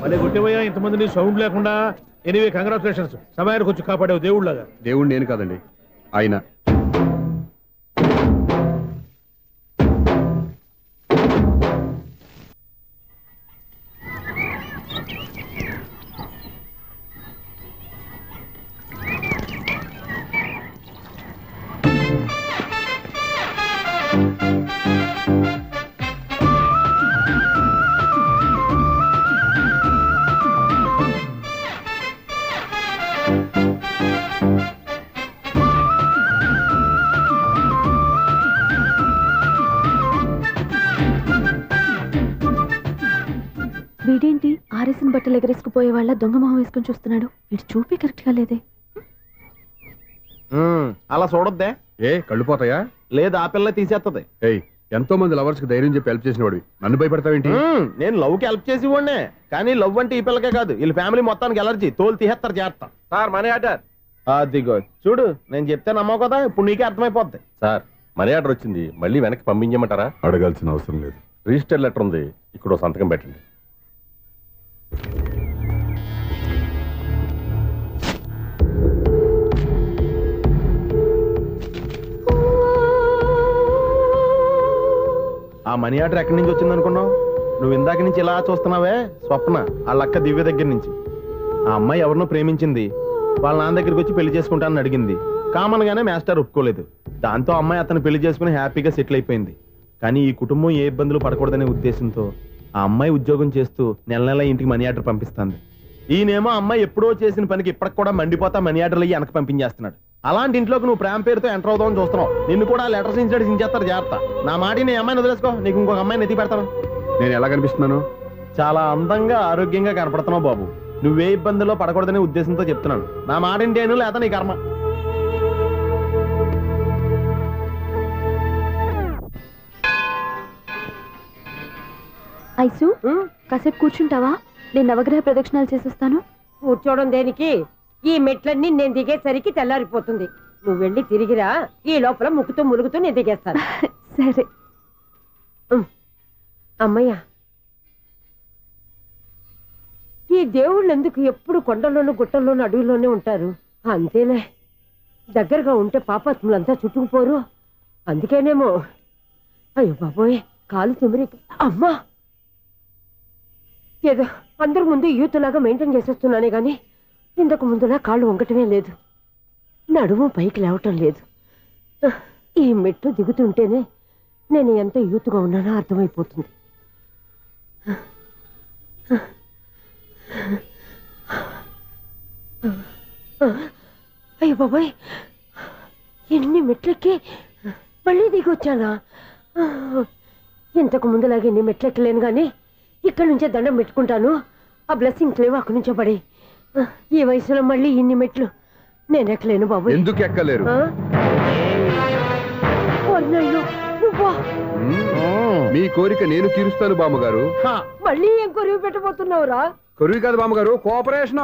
మళ్ళీ కొట్టేవయ్యా ఇంతమందిని సౌండ్ లేకుండా. ఎనీవే కంగ్రాచులేషన్స్, సమయానికి వచ్చి కాపాడావు దేవుళ్ళగా. దేవుడు నేను కాదండి, ఆయన. వీడేంటి ఆరేసిన బట్టలు ఎగరేసుకుపోయే వాళ్ళ దొంగ మొహం వేసుకొని చూస్తున్నాడు. వీడు చూపే కరెక్ట్ గా లేదే. అలా చూడొద్దే. ఏ కళ్ళు పోతాయా? లేదు, ఆ పిల్ల తీసేస్తుంది. ఏయ్, ఎంతో మంది లవర్స్ కి ధైర్యం చెప్పి హెల్ప్ చేసిన వాడివి నన్ను భయపడతావేంటి? నేను లవ్ కి హెల్ప్ చేసి ఇవ్వండి, కానీ లవ్ అంటే ఈ పిల్లకే కాదు, వీళ్ళ ఫ్యామిలీ మొత్తానికి ఎలర్జీ. తోలు తీసేస్తారు చేస్తా. Sir money order. అదిగో చూడు, నేను చెప్తే నమ్మవు కదా, ఇప్పుడు నీకే అర్థమైపోద్ది. సార్ మనీ ఆర్డర్ వచ్చింది, మళ్ళీ వెనక్కి పంపించమంటారా? అడగాల్సిన అవసరం లేదు. రిజిస్టర్ లెటర్ ఉంది, ఇక్కడ సంతకం పెట్టండి. ఆ మనీ ఆర్డర్ ఎక్కడి నుంచి వచ్చింది అనుకున్నావు? నువ్వు ఇందాక నుంచి ఇలా చూస్తున్నావే, స్వప్న వాళ్ళ అక్క దివ్య దగ్గర నుంచి. ఆ అమ్మాయి ఎవరినో ప్రేమించింది, వాళ్ళ నాన్న దగ్గరికి వచ్చి పెళ్లి చేసుకుంటానని అడిగింది. కామన్ గానే మాస్టర్ ఒప్పుకోలేదు. దాంతో అమ్మాయి అతను పెళ్లి చేసుకుని హ్యాపీగా సెటిల్ అయిపోయింది. కానీ ఈ కుటుంబం ఏ ఇబ్బందులు పడకూడదనే ఉద్దేశంతో ఆ అమ్మాయి ఉద్యోగం చేస్తూ నెల నెల ఇంటికి మనీ ఆర్డర్ పంపిస్తుంది. ఈయనేమో అమ్మాయి ఎప్పుడో చేసిన పనికి ఇప్పటికి కూడా మండిపోతా మనీ ఆర్డర్లు అయ్యి వెనక పంపించేస్తున్నాడు. అలాంటి ఇంట్లోకి నువ్వు ప్రేమ పేరుతో ఎంటర్ అవుదామని చూస్తున్నావు. నిన్ను కూడా లెటర్స్ ఇన్సైడ్ సించేస్తారు. జాగ్రత్త. నా మాట నీ అమ్మాయిని వదిలేసుకో, నీకు ఇంకొక అమ్మాయిని ఎత్తి పెడతాను. నేను ఎలా కనిపిస్తున్నాను? చాలా అందంగా ఆరోగ్యంగా కనపడుతున్నావు బాబు. నువ్వే ఇబ్బందుల్లో పడకూడదనే ఉద్దేశంతో చెప్తున్నాను. నా మాట ఇంటేను, లేదా నీ కర్మ. ఐసు, కాసేపు కూర్చుంటావా? నేను నవగ్రహ ప్రదక్షిణాలు చేసేస్తాను. కూర్చోవడం దేనికి? ఈ మెట్లన్నీ నేను దిగేసరికి తెల్లారిపోతుంది. నువ్వు వెళ్ళి తిరిగిరా, ఈ లోపల ముక్కుతూ ములుగుతూ నేను దిగేస్తాను. సరే. అమ్మయ్యా, ఈ దేవుళ్ళు ఎందుకు ఎప్పుడు కొండల్లోనూ గుట్టల్లోనూ అడవుల్లోనే ఉంటారు? అంతేలే, దగ్గరగా ఉంటే పాపాత్ములంతా చుట్టుకుపోరు. అందుకేనేమో. అయ్యో బాబోయ్, కాలు తిమిరి. అమ్మా, ఏదో అందరి ముందు యూత్లాగా మెయింటైన్ చేసేస్తున్నానే గాని ఇంతకు ముందులా కాళ్ళు వంకటమే లేదు, నడుము పైకి లేవటం లేదు. ఈ మెట్టు దిగుతుంటేనే నేను ఎంత యూత్గా ఉన్నానో అర్థమైపోతుంది. అయ్యో బాబాయ్, ఎన్ని మెట్లెక్కి మళ్ళీ దిగొచ్చానా? ఇంతకు ముందులాగే ఎన్ని మెట్లెక్కలేను కానీ ఇక్కడ నుంచే దండం పెట్టుకుంటాను. ఆ బ్లెస్సింగ్స్ లేవు అక్కడి నుంచో పడి. ఈ వయసులో మళ్ళీ ఇన్ని మెట్లు నేను ఎక్కలేను బాబు. ఎందుకు ఎక్కలేరు? మీ కోరిక నేను తీరుస్తాను బామ్మగారు. మళ్ళీ ఏం కొరివి పెట్టబోతున్నావురా? కొరివి కాదు బామ్మగారు, కోఆపరేషన్.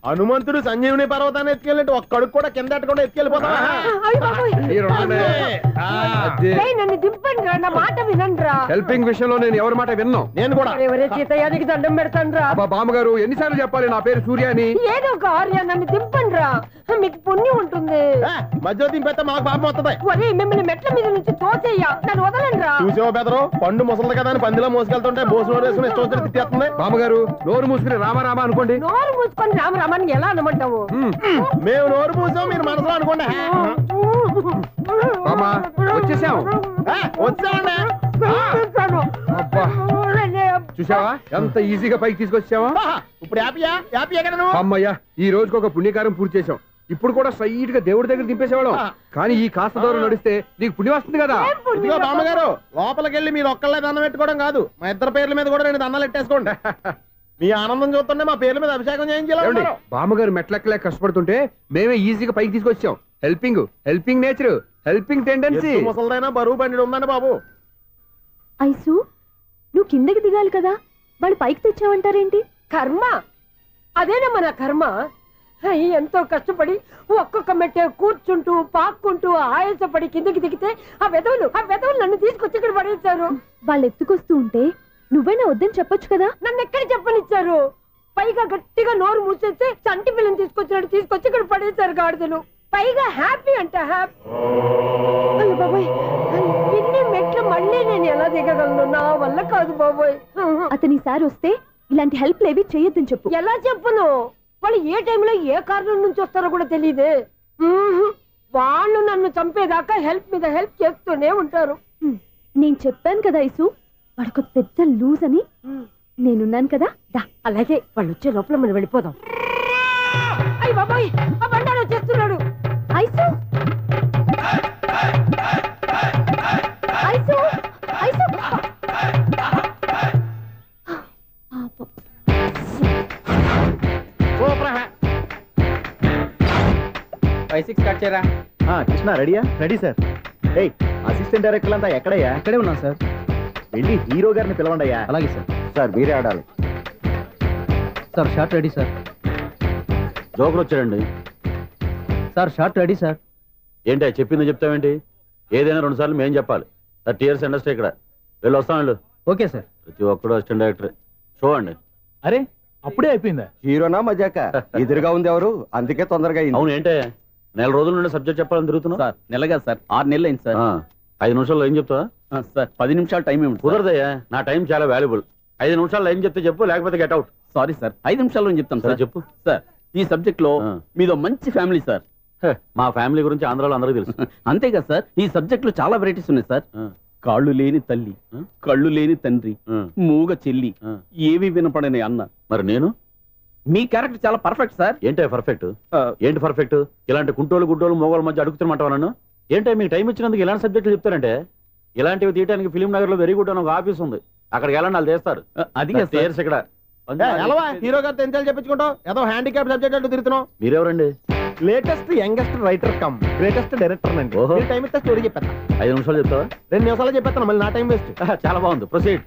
హనుమంతుడు సంజీవుని పర్వతాన్ని ఎత్తుకెళ్ళినట్టు ఒక్కడికి కూడా కింద ఎట్టకుండా ఎత్తుకెళ్ళిపోతా. నన్ను దింపండి రా, నా మాట వినండి రా. హెల్పింగ్ విషయంలో నేను ఎవరి మాట విన్నాను. నేను కూడా. ఎవరే సీతయ్యానికి దండం పెడతాను రా. బామ్మగారు ఎన్నిసార్లు చెప్పాలి నా పేరు సూర్య అని? ఏదో ఒక ఆర్య, నన్ను దింపండి రా, మీకు పుణ్యం ఉంటుంది. మధ్యలో దింపేస్తే మాకు పాపం వస్తుంది. ఒరే, మిమ్మల్ని మెట్ల మీద నుంచి తోసేయ్యా, నన్ను వదలండి రా. చూసావో బెదరు, పండు ముసలి కదా అని పందిలో మోసుకెళ్తుంటే బోసు వేసుకుని ఇష్టం వచ్చినట్టు తిట్టేస్తుంది. బామ్మగారు నోరు మూసుకుని రామారామా అనుకోండి. నోరు మూసుకొని రామరామాన్ని ఎలా అనమంటావు? మేము నోరు మూసాం, మీరు మనసులో అనుకోండి. వచ్చేసాం. వచ్చామండి. చూసావా ఎంత ఈజీగా పైకి తీసుకొచ్చావా? ఇప్పుడు హ్యాపీయా కదా నువ్వు? అమ్మయ్యా, ఈ రోజుకి ఒక పుణ్యకారం పూర్తి చేసాం. ఇప్పుడు కూడా స్ట్రైట్ గా దేవుడి దగ్గర దింపేసేవాళ్ళం. కానీ ఈ కాస్త దూరం నడిస్తే నీకు పుణ్యం వస్తుంది కదా. ఇదిగో బామ్మగారు, లోపలికి వెళ్ళి మీరు ఒక్కళ్ళే దండం పెట్టుకోవడం కాదు, మా ఇద్దరు పేర్ల మీద కూడా నేను దండాలు ఎట్టేసుకోండి. మీ ఆనందం చూస్తుంటే మా పేర్ల మీద అభిషేకం చేయించాలి. బామ్మగారు మెట్లెక్కలే కష్టపడుతుంటే మేమే ఈజీగా పైకి తీసుకొచ్చాం. Helping nature, helping tendency. ముసలిదైనా బరువు బండి ఉందండి బాబు. ఐసు, నువ్వు కిందకి దిగాలి కదా, వాళ్ళు పైకి తెచ్చావంటారేంటి? కర్మ, అదేనమ్మా నా కర్మ. ఎంతో కష్టపడి ఒక్కొక్క మెట్టే కూర్చుంటూ పాక్కుంటూ ఆయాసపడి కిందకి దిగితే ఆ వెధవులు నన్ను తీసుకొచ్చి ఇక్కడ పడేశారు. వాళ్ళు ఎత్తుకొస్తూ ఉంటే నువ్వైనా వద్దని చెప్పొచ్చు కదా. నన్ను ఎక్కడ చెప్పనిచ్చారు? పైగా గట్టిగా నోరు మూసేస్తే చంటి పిల్లని తీసుకొచ్చినట్టు తీసుకొచ్చి ఇక్కడ పడేశారు గాడిదలు. పైగా హ్యాపీ అంట హ్యాపీ. అయ్యో బాబోయ్, ఇన్ని మెట్లు మళ్ళీ నేను ఎలా దిగగలను? నా వల్ల కాదు బాబోయ్. అతని సారి వస్తే ఇలాంటి హెల్ప్ లేవి చెయ్యొద్దని చెప్పు. ఎలా చెప్పును? వాళ్ళు ఏ టైంలో ఏ కారణం నుంచి వస్తారో కూడా తెలియదే. వాళ్ళు నన్ను చంపేదాకా హెల్ప్ మీద హెల్ప్ చేస్తూనే ఉంటారు. నేను చెప్పాను కదా ఐసు, వాడొక పెద్ద లూజ్ అని. నేనున్నాను కదా, దా. అలాగే వాళ్ళు వచ్చే లోపల మనం వెళ్ళిపోదాం. అయ్య బాబాయ్, ఆ బండారు వచ్చేస్తున్నాడు. Ice, ice, ice. 5-6 కట్ చేయరా. కృష్ణ రెడీయా? Ready sir. ఏయ్ అసిస్టెంట్ డైరెక్టర్ అంతా ఎక్కడయ్యా? ఇక్కడే ఉన్నాం సార్. వెళ్ళి హీరో గారిని పిలవండి అయ్యా. అలాగే సార్. సార్ మీరే ఆడాలి sir. Shot ready sir. Joker వచ్చాడండి. Sir shot ready sir. ఏంటి చెప్పింది చెప్తావేంటి? ఏదైనా 2 సార్లు మేం చెప్పాలి. 30 years ఇండస్ట్రీ ఇక్కడ. వెళ్ళి వస్తాం వెళ్ళు. Okay sir. ప్రతి ఒక్కడు అసిస్టెంట్ డైరెక్టర్. చూడండి. అరే అప్పుడే అయిపోయిందా? హీరోనా మజాక? ఎదురుగా ఉంది ఎవరు, అందుకే తొందరగా అయింది. అవును ఏంటే నెల రోజుల నుండి సబ్జెక్ట్ చెప్పాలని తిరుగుతున్నావు? సార్ నెలగా సార్ 6 నెలలు అయింది సార్. 5 నిమిషాల్లో ఏం చెప్తావా? సార్ 10 నిమిషాలు టైం ఏమి కుదరదయ్యా, నా టైం చాలా వాల్యుబుల్. 5 నిమిషాల్లో ఏం చెప్తే చెప్పు, లేకపోతే గెట్ అవుట్. సారీ సార్, 5 నిమిషాల్లో చెప్తాం సార్. చెప్పు సార్ ఈ సబ్జెక్ట్ లో మీదో మంచి ఫ్యామిలీ సార్. మా ఫ్యామిలీ గురించి ఆంధ్రాలో అందరికీ తెలుసు. అంతేగా సార్, ఈ సబ్జెక్ట్ లో చాలా వెరైటీస్ ఉన్నాయి సార్. కాళ్ళు లేని తల్లి, కళ్ళు లేని తండ్రి, మూగ చెల్లి, ఏవి వినపడని అన్న. మరి నేను మీ క్యారెక్టర్ చాలా పర్ఫెక్ట్ సార్. ఏంటే పర్ఫెక్ట్? ఏంటి పర్ఫెక్ట్? ఇలాంటి కుంటోలు గుడ్డోలు మోగోళ్ళ మధ్య అడుగుతున్నమాట నన్ను. ఏంటంటే మీకు టైం ఇచ్చినందుకు ఇలాంటి సబ్జెక్టులు చెప్తారంటే? ఇలాంటివి తీయడానికి ఫిలిం నగర్ లో వెరీ గుడ్ అని ఒక ఆఫీస్ ఉంది, అక్కడికి వెళ్ళండి, వాళ్ళు చేస్తారు. అది ఇక్కడ హీరో గారు తెంచాలి చెప్పించుకుంటాం, ఏదో హ్యాండిక్యాప్ సబ్జెక్ట్ అంటూ తిరుగుతున్నాం. మీరెవరండి? Latest youngest writer cum greatest director అండి. టైం ఇస్తే స్టోరీ చెప్పేస్తా. 5 నిమిషాలు చెప్తావా? 2 నిమిషాలు చెప్పేస్తాను, మళ్ళీ నా టైం వేస్ట్. చాలా బాగుంది, ప్రొసీడ్.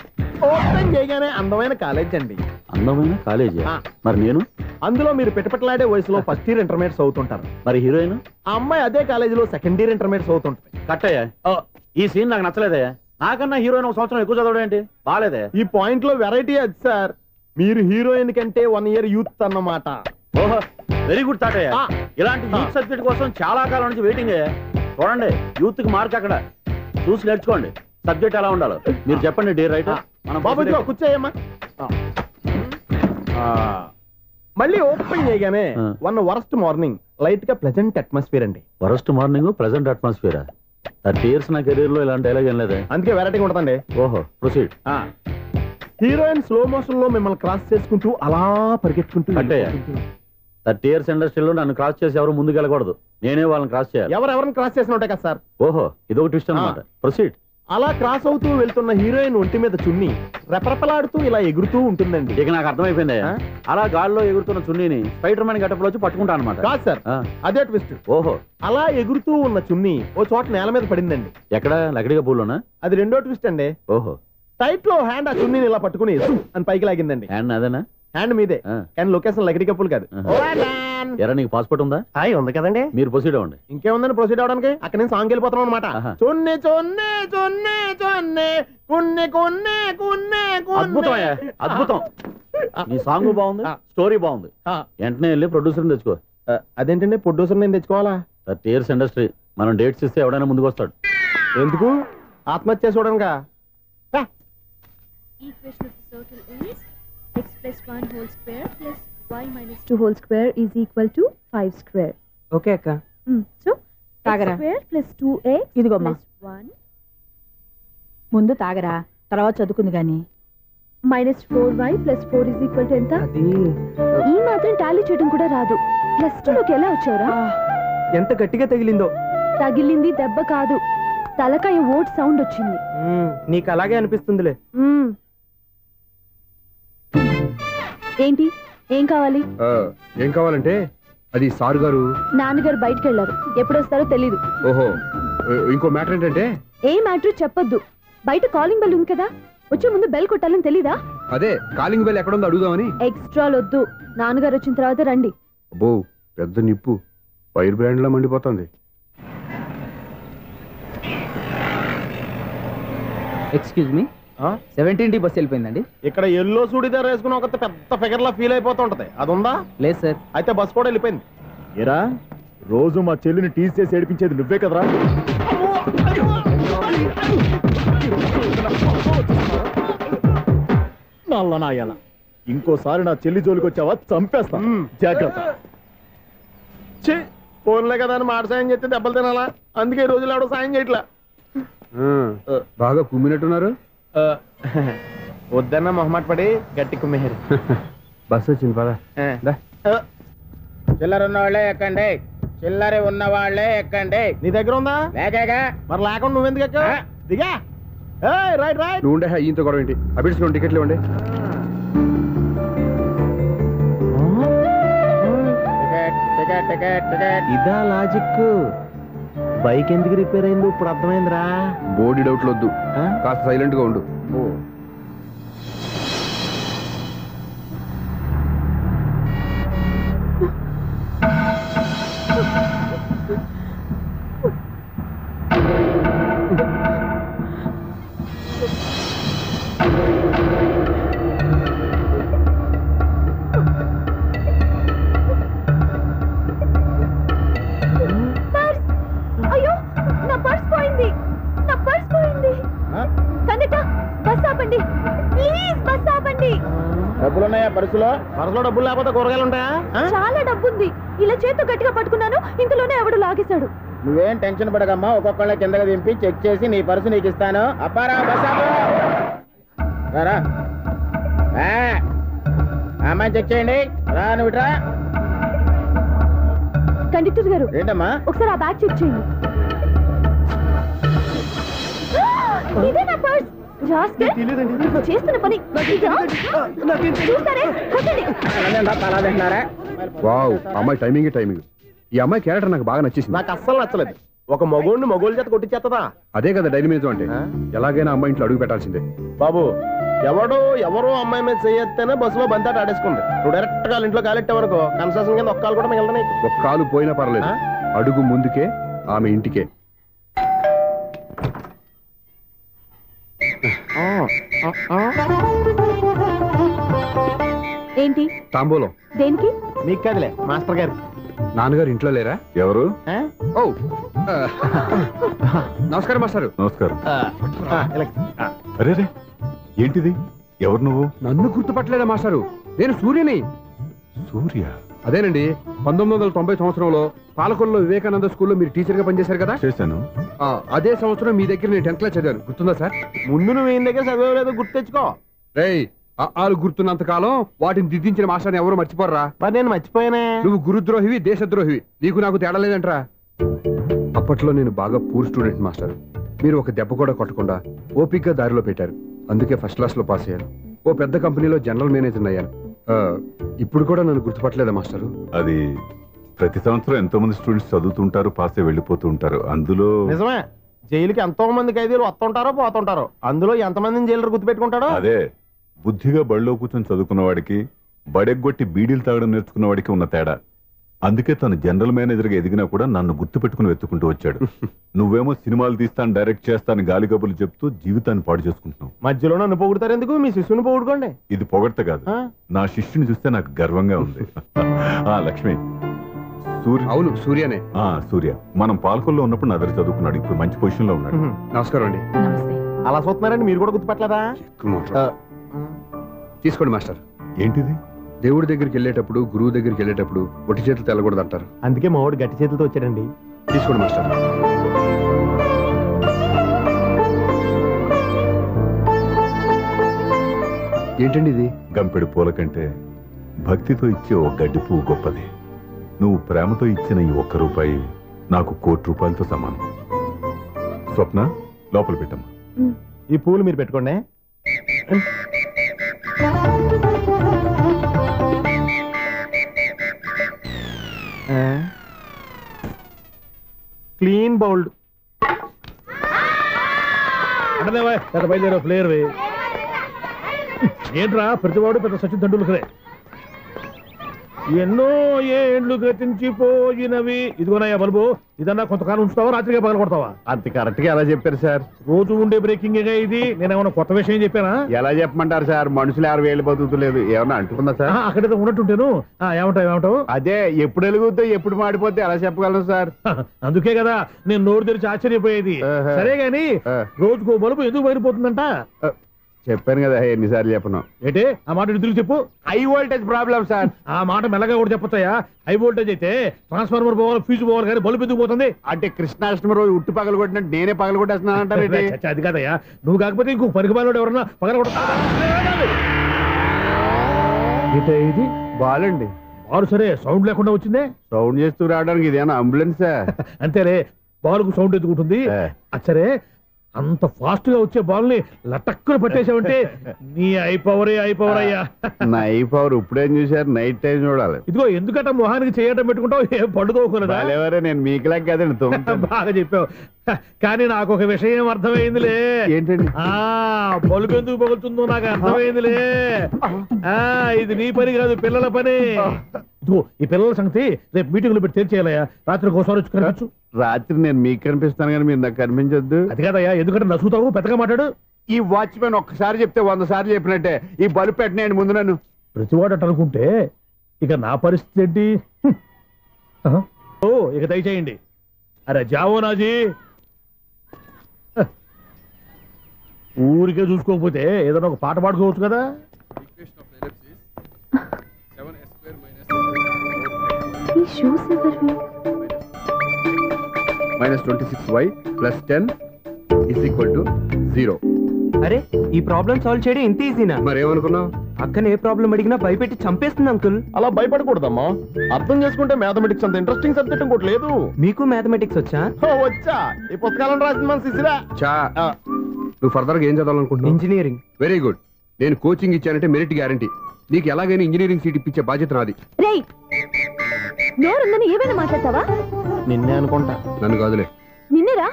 ఓపెన్ చేయగానే అందమైన కాలేజ్ అండి. అందమైన కాలేజీ? మరి నేను అందులో మీరు పెట్టుపట్లాడే వయసులో ఫస్ట్ ఇయర్ ఇంటర్మీడియట్స్ అవుతుంటారు. మరి హీరోయిన్? ఆ అమ్మాయి అదే కాలేజీలో సెకండ్ ఇయర్ ఇంటర్మీడియట్స్ అవుతుంటాయి. కట్టయ్యా, ఈ సీన్ నాకు నచ్చలేదే. నాకన్నా హీరోయిన్ 1 సంవత్సరం ఎక్కువ చదవడం ఏంటి? బాలేదే. ఈ పాయింట్ లో వెరైటీ అది సార్, మీరు హీరోయిన్ కంటే 1 year యూత్ అన్నమాట. ఓహో, వెరీ గుడ్ థాట్ అయ్యా. ఇలాంటి యూత్ సబ్జెక్ట్ కోసం చాలా కాలం నుంచి వెయిటింగ్. చూడండి, యూత్ కి మార్క్ అక్కడ చూసి నేర్చుకోండి. సబ్జెక్ట్ ఎలా ఉండాలో మీరు చెప్పండి డియర్ రైటర్. మనం బాబు కూర్చోయమ్మా. మళ్ళీ ఓపెన్ చేయగానే 1 వరస్ట్ మార్నింగ్, లైట్ గా ప్లెజెంట్ అట్మాస్ఫియర్ అండి. Worst morning, pleasant atmosphere. 30 years నా కెరీర్ లో ఇలాంటి డైలాగ్ ఏం లేదే. అందుకే వెరైటీగా ఉంటుందండి. ఓహో, ప్రొసీడ్. హీరోయిన్ స్లో మోషన్ లో మిమ్మల్ని క్రాస్ చేసుకుంటూ అలా పరిగెట్టుకుంటూ అంటే 30 years ఇండస్ట్రీలో నన్ను క్రాస్ చేసి ఎవరు ముందుకు వెళ్ళకూడదు, నేనే వాళ్ళని క్రాస్ చేయాలి. ఎవరెవరిని క్రాస్ చేసిన ఉంటాయి కదా సార్. ఓహో, ఇదొక ట్విస్ట్ అన్నమాట. ప్రొసీడ్. అలా క్రాస్ అవుతూ వెళ్తున్న హీరోయిన్ ఒంటి మీద చున్ని రెపరెపలాడుతూ ఇలా ఎగురుతూ ఉంటుందండి. ఇక నాకు అర్థమైపోయింది. అలా గాల్లో ఎగురుతున్న చున్నీని స్పైడర్ మ్యాన్ గెటప్లో వచ్చి పట్టుకుంటా అనమాట. కాదు సార్, అదే ట్విస్ట్. ఓహో, అలా ఎగురుతూ ఉన్న చున్ని ఓ చోట నేల మీద పడిందండి. ఎక్కడ? లకడిగా పూలోనా? అది రెండో ట్విస్ట్ అండి. ఓహో, టైట్ లో హ్యాండ్ ఆ చున్నీని ఇలా పట్టుకుని అని పైకి లాగిందండి. హ్యాండ్ అదేనా? హ్యాండ్ మీదే, కానీ లొకేషన్ లకడి కప్పులు కాదు. ఎరా, నీకు పాస్పోర్ట్ ఉందా? ఉంది కదండి. మీరు ప్రొసీడ్ అవ్వండి. ఇంకేముందని ప్రొసీడ్ అవడానికి? అక్కడ నేను సాంగ్ వెళ్ళిపోతాను అనమాట. చొన్నే చొన్నే చొన్నే చొన్నే కున్నే కున్నే కున్నే. అద్భుతం, అద్భుతం. నీ సాంగ్ బాగుంది, స్టోరీ బాగుంది. వెంటనే వెళ్ళి ప్రొడ్యూసర్ తెచ్చుకో. అదేంటండి ప్రొడ్యూసర్ నేను తెచ్చుకోవాలా? 30 years ఇండస్ట్రీ, మనం డేట్స్ ఇస్తే ఎవడైనా ముందుకు వస్తాడు. ఎందుకు? ఆత్మహత్య చూడనుగా. Equation of the circle is x plus 1 whole square plus y minus 2 whole square is equal to 5 square. Okay అక్క. So తాగరా. x square plus 2x ఇదిగోమ్మా. plus 1 ముందు తాగరా, తర్వాత చదువుకుంది గాని. minus 4y plus 4 is equal to ఎంత? అది ఈ మాత్రం టాలీ చేయడం కూడా రాదు. ప్లస్ 2 లోకి ఎలా వచ్చారా? ఎంత గట్టిగా తగిలిందో. తగిలింది దెబ్బ కాదు, తలకాయ ఓట్ సౌండ్ వచ్చింది. నీకు అలాగే అనిపిస్తుందిలే. ఏంటి, ఏం కావాలి? ఏం కావాలంటే అది సారు గారు, నాన్నగారు బయటకు వెళ్ళారు, ఎప్పుడు వస్తారో తెలీదు. ఓహో, ఇంకో మ్యాటర్ ఏంటంటే ఏ మ్యాటర్ చెప్పొద్దు. బయట కాలింగ్ బెల్ ఉంది కదా, వచ్చే ముందు బెల్ కొట్టాలని తెలీదా? అదే కాలింగ్ బెల్ ఎక్కడుందో అడుగుదామని. ఎక్స్ట్రాలు వద్దు, నాన్నగారు వచ్చిన తర్వాత రండి. అబ్బో, పెద్ద నిప్పు ఫైర్ బ్రాండ్ లో మండిపోతుంది. ఎక్స్క్యూజ్ మీ, 17D బస్ వెళ్ళిపోయిందండి. ఇక్కడ ఎల్లో చూడిదార్ వేసుకుని ఒక పెద్ద ఫిగర్ లా ఫీల్ అయిపోతూ ఉంటది, అది ఉందా? లేదు సార్. అయితే బస్ కూడా వెళ్ళిపోయింది. ఏరా, రోజు మా చెల్లిని టీజ్ చేసి ఏడిపించేది నువ్వే కదరా? నల్లనాయాల, ఇంకోసారి నా చెల్లి జోలికి వచ్చావా చంపేస్తా, జాగ్రత్త. ఫోన్లే కదా అని మాట సాయం చేస్తే దెబ్బలు తినాలా? అందుకే ఈ రోజులు ఎవడో సాయం చేయట్లా. బాగా కుమ్మినట్టున్నారు. వద్దన్న మొహమాట పడి గట్టి కుమ్మేరు. బస్సు వచ్చింది పద. చిల్లర ఉన్న వాళ్ళే ఎక్కండి, చిల్లర ఉన్న వాళ్ళే ఎక్కండి. నీ దగ్గర ఉందా? లేకగా. మరి లేకుండా నువ్వెందుకు ఎక్క? దిగా. Right right. నువ్వు ఉండే ఈయంతో గొడవ ఏంటి? అభిడ్స్లో టికెట్లు ఇవ్వండి. టికెట్ టికెట్ ఇదా లాజిక్. బైక్ ఎందుకు రిపేర్ అయింది ఇప్పుడు అర్థమైందిరా. బోడీ డౌట్లు వద్దు, కాస్త సైలెంట్ గా ఉండు. అయ్యో నా పర్స్ పోయింది, నా పర్స్ పోయింది. కండక్టర్ బస్ ఆపండి ప్లీజ్, బస్ ఆపండి. డబ్బులున్నాయా పర్సులో? పర్సులో డబ్బులు లేకపోతే కూరగాయలు ఉంటాయా? చాలా డబ్బుంది. ఇలా చేత్తో గట్టిగా పట్టుకున్నాను, ఇంతలోనే ఎవడు లాగేశాడు. నువ్వేం టెన్షన్ పడకమ్మా, ఒక్కొక్కళ్ళ కిందకి దింపి చెక్ చేసి నీ పర్సు నీకు ఇస్తాను. అప్పారా బస్ రారా, అమ్మాయి చెక్ చేయండి. రా నువ్వు రా. కండక్టర్ గారు ఏంటమ్మా? ఒకసారి ఆ బ్యాగ్ చెక్ చేయండి. ఇదే నా పర్స్. చేస్తున్న పని చూస్తారే, వావ్, అమ్మాయి టైమింగ్ టైమింగ్. ఈ అమ్మాయి క్యారెక్టర్ నాకు బాగా నచ్చేసింది. నాకు అస్సలు నచ్చలేదు. ఒక మగోడిని మగోళ్ళ చేత కొట్టించేస్తుందా? అదే కదా డైనమిజం అంటే. ఎలాగైనా అమ్మాయి ఇంట్లో అడుగు పెట్టాల్సిందే. బాబు, ఎవరో అమ్మాయి మీద చేయొత్తేనే బస్సులో బంతాట ఆడేసుకుంది. నువ్వు డైరెక్ట్ గా ఇంట్లో కాలెట్టే వరకు కన్సెషన్ కింద ఒక్క కాలు కూడా మిగలదు. ఒక కాలు పోయినా పర్లేదు, అడుగు ముందుకే ఆమె ఇంటికే. ఏంటి తాంబూలం? దేనికి? మీకు కదలే, మాస్టర్ గారు. నాన్నగారు ఇంట్లో లేరా? ఎవరు? ఓ నమస్కారం మాస్టారు. నమస్కారం. అరే రే, ఏంటిది? ఎవరు నువ్వు? నన్ను గుర్తుపట్టలేదా మాస్టారు? నేను సూర్యని. సూర్య? అదేనండి, 1990 సంవత్సరంలో పాలకొల్లో వివేకానంద స్కూల్లో మీరు టీచర్ గా పనిచేశారు కదా? చేశాను. అదే సంవత్సరం మీ దగ్గర నేను 10th క్లాస్ చదివాను, గుర్తుందా సార్? ముందు నువ్వు ఈయన దగ్గర చదవలేదు, గుర్తు తెచ్చుకో. రేయ్, ఆలు గుర్తున్నంత కాలం వాటిని దిద్దించిన మాస్టర్ని ఎవరు మర్చిపోర్రా? మరి నేను మర్చిపోయానే. నువ్వు గురుద్రోహివి, దేశద్రోహివి. నీకు నాకు తేడా లేదంటరా. అప్పట్లో నేను బాగా పూర్ స్టూడెంట్ మాస్టర్. మీరు ఒక దెబ్బ కూడా కొట్టకుండా ఓపిక్గా దారిలో పెట్టారు. అందుకే ఫస్ట్ క్లాస్ లో పాస్ అయ్యాను. ఓ పెద్ద కంపెనీలో జనరల్ మేనేజర్ అయ్యాను. ఇప్పుడు కూడా నన్ను గుర్తుపట్టలేదా మాస్టరు? అది ప్రతి సంవత్సరం ఎంతో మంది స్టూడెంట్స్ చదువుతుంటారు, పాస్ అయ్యి వెళ్ళిపోతూ ఉంటారు. అందులో నిజమే, జైలుకి ఎంతో మంది ఖైదీలు వస్తుంటారో పోతుంటారో. అందులో ఎంతమందిని జైలు గుర్తు పెట్టుకుంటాడో. అదే బుద్ధిగా బడిలో కూర్చొని చదువుకున్న వాడికి, బడెగ్గొట్టి బీడీలు తాగడం నేర్చుకున్న వాడికి ఉన్న తేడా. అందుకే తను జనరల్ మేనేజర్ గా ఎదిగినా కూడా నన్ను గుర్తు పెట్టుకుని వెతుకుంటూ వచ్చాడు. నువ్వేమో సినిమాలు తీస్తాను, డైరెక్ట్ చేస్తాను గాలి కబుర్లు చెప్తూ జీవితాన్ని పాడు చేసుకుంటున్నావు. మధ్యలో నన్ను పొగుడతారు ఎందుకు? మీ శిష్యుని పొగుడుకోండి. ఇది పొగడత కాదు, నా శిష్యుని చూస్తే నాకు గర్వంగా ఉంది. లక్ష్మి, సూర్య. అవును, సూర్యనే. సూర్య మనం పాలకొల్లో ఉన్నప్పుడు నా దగ్గర చదువుకున్నాడు. ఇప్పుడు మంచి పొజిషన్ లో ఉన్నాడు. నమస్కారం అండి. అలా చూస్తున్నారండి, మీరు కూడా గుర్తుపట్టలేదా? తీసుకోండి మాస్టర్. ఏంటిది? దేవుడి దగ్గరికి వెళ్ళేటప్పుడు, గురువు దగ్గరికి వెళ్ళేటప్పుడు ఒట్టి చేతులు తెల్లకూడదు అంటారు. అందుకే మా వాడు గట్టి చేతులతో వచ్చాడండి. తీసుకోండి మాస్టర్. ఏంటండి ఇది? గంపెడు పూల కంటే భక్తితో ఇచ్చే ఓ గడ్డి పువ్వు గొప్పది. నువ్వు ప్రేమతో ఇచ్చిన ఈ ₹1 నాకు ₹1,00,00,000తో సమానం. స్వప్న, లోపల పెట్టమ్మా. ఈ పూలు మీరు పెట్టుకోండి. Clean bowled. అంటే బయలుదేరా ప్లేయర్. ఏంట్రా ప్రతివాడు పెద్ద సచిన్ తెండూల్కరే. ఎన్నో ఏండ్లు గతించిపోయినవి. ఇదిగోనయ్యా బల్బు, ఇదన్నా కొంతకాలం ఉంచుతావా, రాత్రిగా పగల కొడతావా? అంత కరెక్ట్ గా ఎలా చెప్పారు సార్? రోజు ఉండే బ్రేకింగ్ ఇది. నేనేమన్నా కొత్త విషయం చెప్పానా? ఎలా చెప్పమంటారు సార్? మనుషులు 60 బతుకుతలేదు, ఏమన్నా అంటున్నా సార్? అక్కడైతే ఉన్నట్టుంటాను. ఏమంటావు? అదే ఎప్పుడు వెలుగుతో ఎప్పుడు మాడిపోతే ఎలా చెప్పగలను సార్? అందుకే కదా నేను నోరు తెరిచి ఆశ్చర్యపోయేది. సరే గాని రోజుకో బల్బు ఎందుకు బయటపోతుందంట? చెప్పాను కదా, ఎన్నిసార్లు చెప్పను. ఏంటే ఆ మాట తిరిగి చెప్పు. High voltage problem sir. ఆ మాట మెల్లగా కూడా చెప్పొచ్చాయా? హై వోల్టేజ్ అయితే ట్రాన్స్ఫార్మర్ పోవాలి, ఫ్యూజ్ పోవాలి, కానీ బల్బు ఎందుకు పోతుంది? అంటే కృష్ణాష్టమి రోజు ఉట్టి పగలు కొట్టినట్టు నేనే పగలు కొట్టేస్తున్నాను అంటారు. అది కాదయ్యా, నువ్వు కాకపోతే ఇంకొక పనికిమాలినోడు ఎవరన్నా పగల కొడతా. ఇది బాలండి. బాలు సరే, సౌండ్ లేకుండా వచ్చిందే. సౌండ్ చేస్తూ రావడానికి ఇదేనా అంబులెన్సా? అంతేలే, బాలుకు సౌండ్ ఎందుకుంటుంది. సరే, అంత ఫాస్ట్ గా వచ్చే బాల్ ని లటక్కుని పట్టేసావంటే నీ ఐ పవర్ అయ్యా. నా ఐ పవర్ ఇప్పుడేం చూసారు, నైట్ టైం చూడాలి. ఇదిగో ఎందుకంటే మొహానికి చేయటం పెట్టుకుంటావు, ఏం పండుకోకూడదా? నేను మీకులా కదండి. బాగా చెప్పావు. కానీ నాకు ఒక విషయం అర్థమైందిలే. ఏంటండి? బలుపు ఎందుకు పగులుతుందో నాకు అర్థమైందిలే. ఇది నీ పని కాదు, పిల్లల పని. ఇదిగో ఈ పిల్లల సంగతి రేపు మీటింగ్ లో పెట్టి తెలిసేయాలయ్యా. రాత్రి ఒకసారి వచ్చి కనిపించు. రాత్రి నేను మీకు కనిపిస్తాను కానీ మీరు నాకు కనిపించొద్దు. అది కాదయ్యా, ఎందుకంటే నసుగుతావు, పెద్దగా మాట్లాడు. ఈ వాచ్మెన్ ఒక్కసారి చెప్తే 100 సార్లు చెప్పినట్టే. ఈ బల్బు పెట్టినాయండి ముందు నన్ను. ప్రతివాడట అనుకుంటే ఇక నా పరిస్థితి ఏంటి? ఓ ఇక దయచేయండి. అరే జావో నాజీ, ఊరికే చూసుకోకపోతే ఏదైనా ఒక పాట పాడుకోవచ్చు కదా. -26y + 10 = 0. అరే ఈ ప్రాబ్లం సాల్వ్ చేయడం ఇంత ఈజీనా? మరేమనుకున్నావు? అక్కనే ఏ ప్రాబ్లం అడిగినా భయపెట్టి చంపేస్తుంది అంకుల్. అలా భయపడకూడదమ్మా. అర్థం చేసుకుంటే మ్యాథమెటిక్స్ అంత ఇంట్రెస్టింగ్ సబ్జెక్ట్ ఇంకోటి లేదు. మీకు మ్యాథమెటిక్స్ వచ్చా? వచ్చా. ఈ పుస్తకాలను రాసింది మన శిశిరా. నువ్వు ఫర్దర్ గా ఏం చదవాలనుకుంటున్నావు? ఇంజనీరింగ్. Very good. నేను కోచింగ్ ఇచ్చానంటే మెరిట్ గ్యారంటీ. నీకు ఎలాగైనా ఇంజనీరింగ్ సీట్ ఇప్పించే బాధ్యత నాది. రేయ్ నోరుందని ఏమైనా మాట్లాడతావా? నిన్నే అనుకుంటా. నన్ను కాదులే. నిన్నేరా?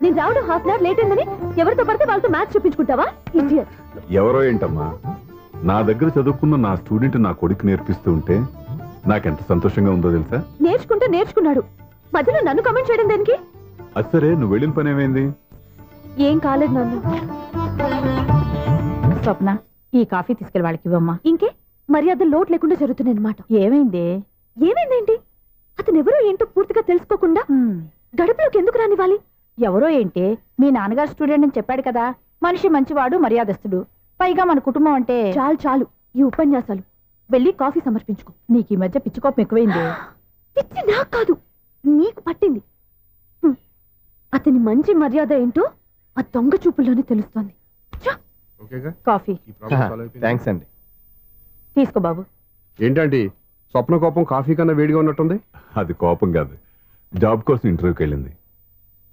నేను రావడం హాఫ్ అన్ అవర్ లేట్ అయిందని ఎవరితో పడితే వాళ్ళతో మ్యాథ్స్ చూపించుకుంటావా? ఇడియట్. ఎవరో ఏంటమ్మా, నా దగ్గర చదువుకున్న నా స్టూడెంట్ నా కొడుకు నేర్పిస్తూ ఉంటే నాకెంత సంతోషంగా ఉందో తెలుసా? నేర్చుకున్నాడు. మధ్యలో నన్ను కామెంట్ చేయడం దానికి? అసరే నువ్వు వెళ్ళిన పని ఏమైంది? ఏం కాలేదు నాన్న. స్వప్న, ఈ కాఫీ తీసుకెళ్ళి వాళ్ళకి ఇవ్వమ్మా. ఇంకే మర్యాద లోటు లేకుండా జరుగుతుంది అనమాట. ఏమైందేంటి? అతను ఎవరో ఏంటో పూర్తిగా తెలుసుకోకుండా గడపలోకి ఎందుకు రానివ్వాలి? ఎవరో ఏంటి, మీ నాన్నగారు స్టూడెంట్ అని చెప్పాడు కదా. మనిషి మంచివాడు, మర్యాదస్తుడు. పైగా మన కుటుంబం అంటే. చాలు ఈ ఉపన్యాసాలు. వెళ్ళి కాఫీ సమర్పించుకో. నీకు ఈ మధ్య పిచ్చికోపం ఎక్కువైంది. పిచ్చి నాకు కాదు, నీకు పట్టింది. అతని మంచి మర్యాద ఏంటో ఆ దొంగ చూపుల్లోనే తెలుస్తోంది. కాఫీ థ్యాంక్స్ అండి. తీసుకో బాబు. ఏంటంటే స్వప్న కోపం కాఫీ కన్నా వేడిగా ఉన్నట్టుంది. అది కోపం కాదు, జాబ్ కోసం ఇంటర్వ్యూకి వెళ్ళింది.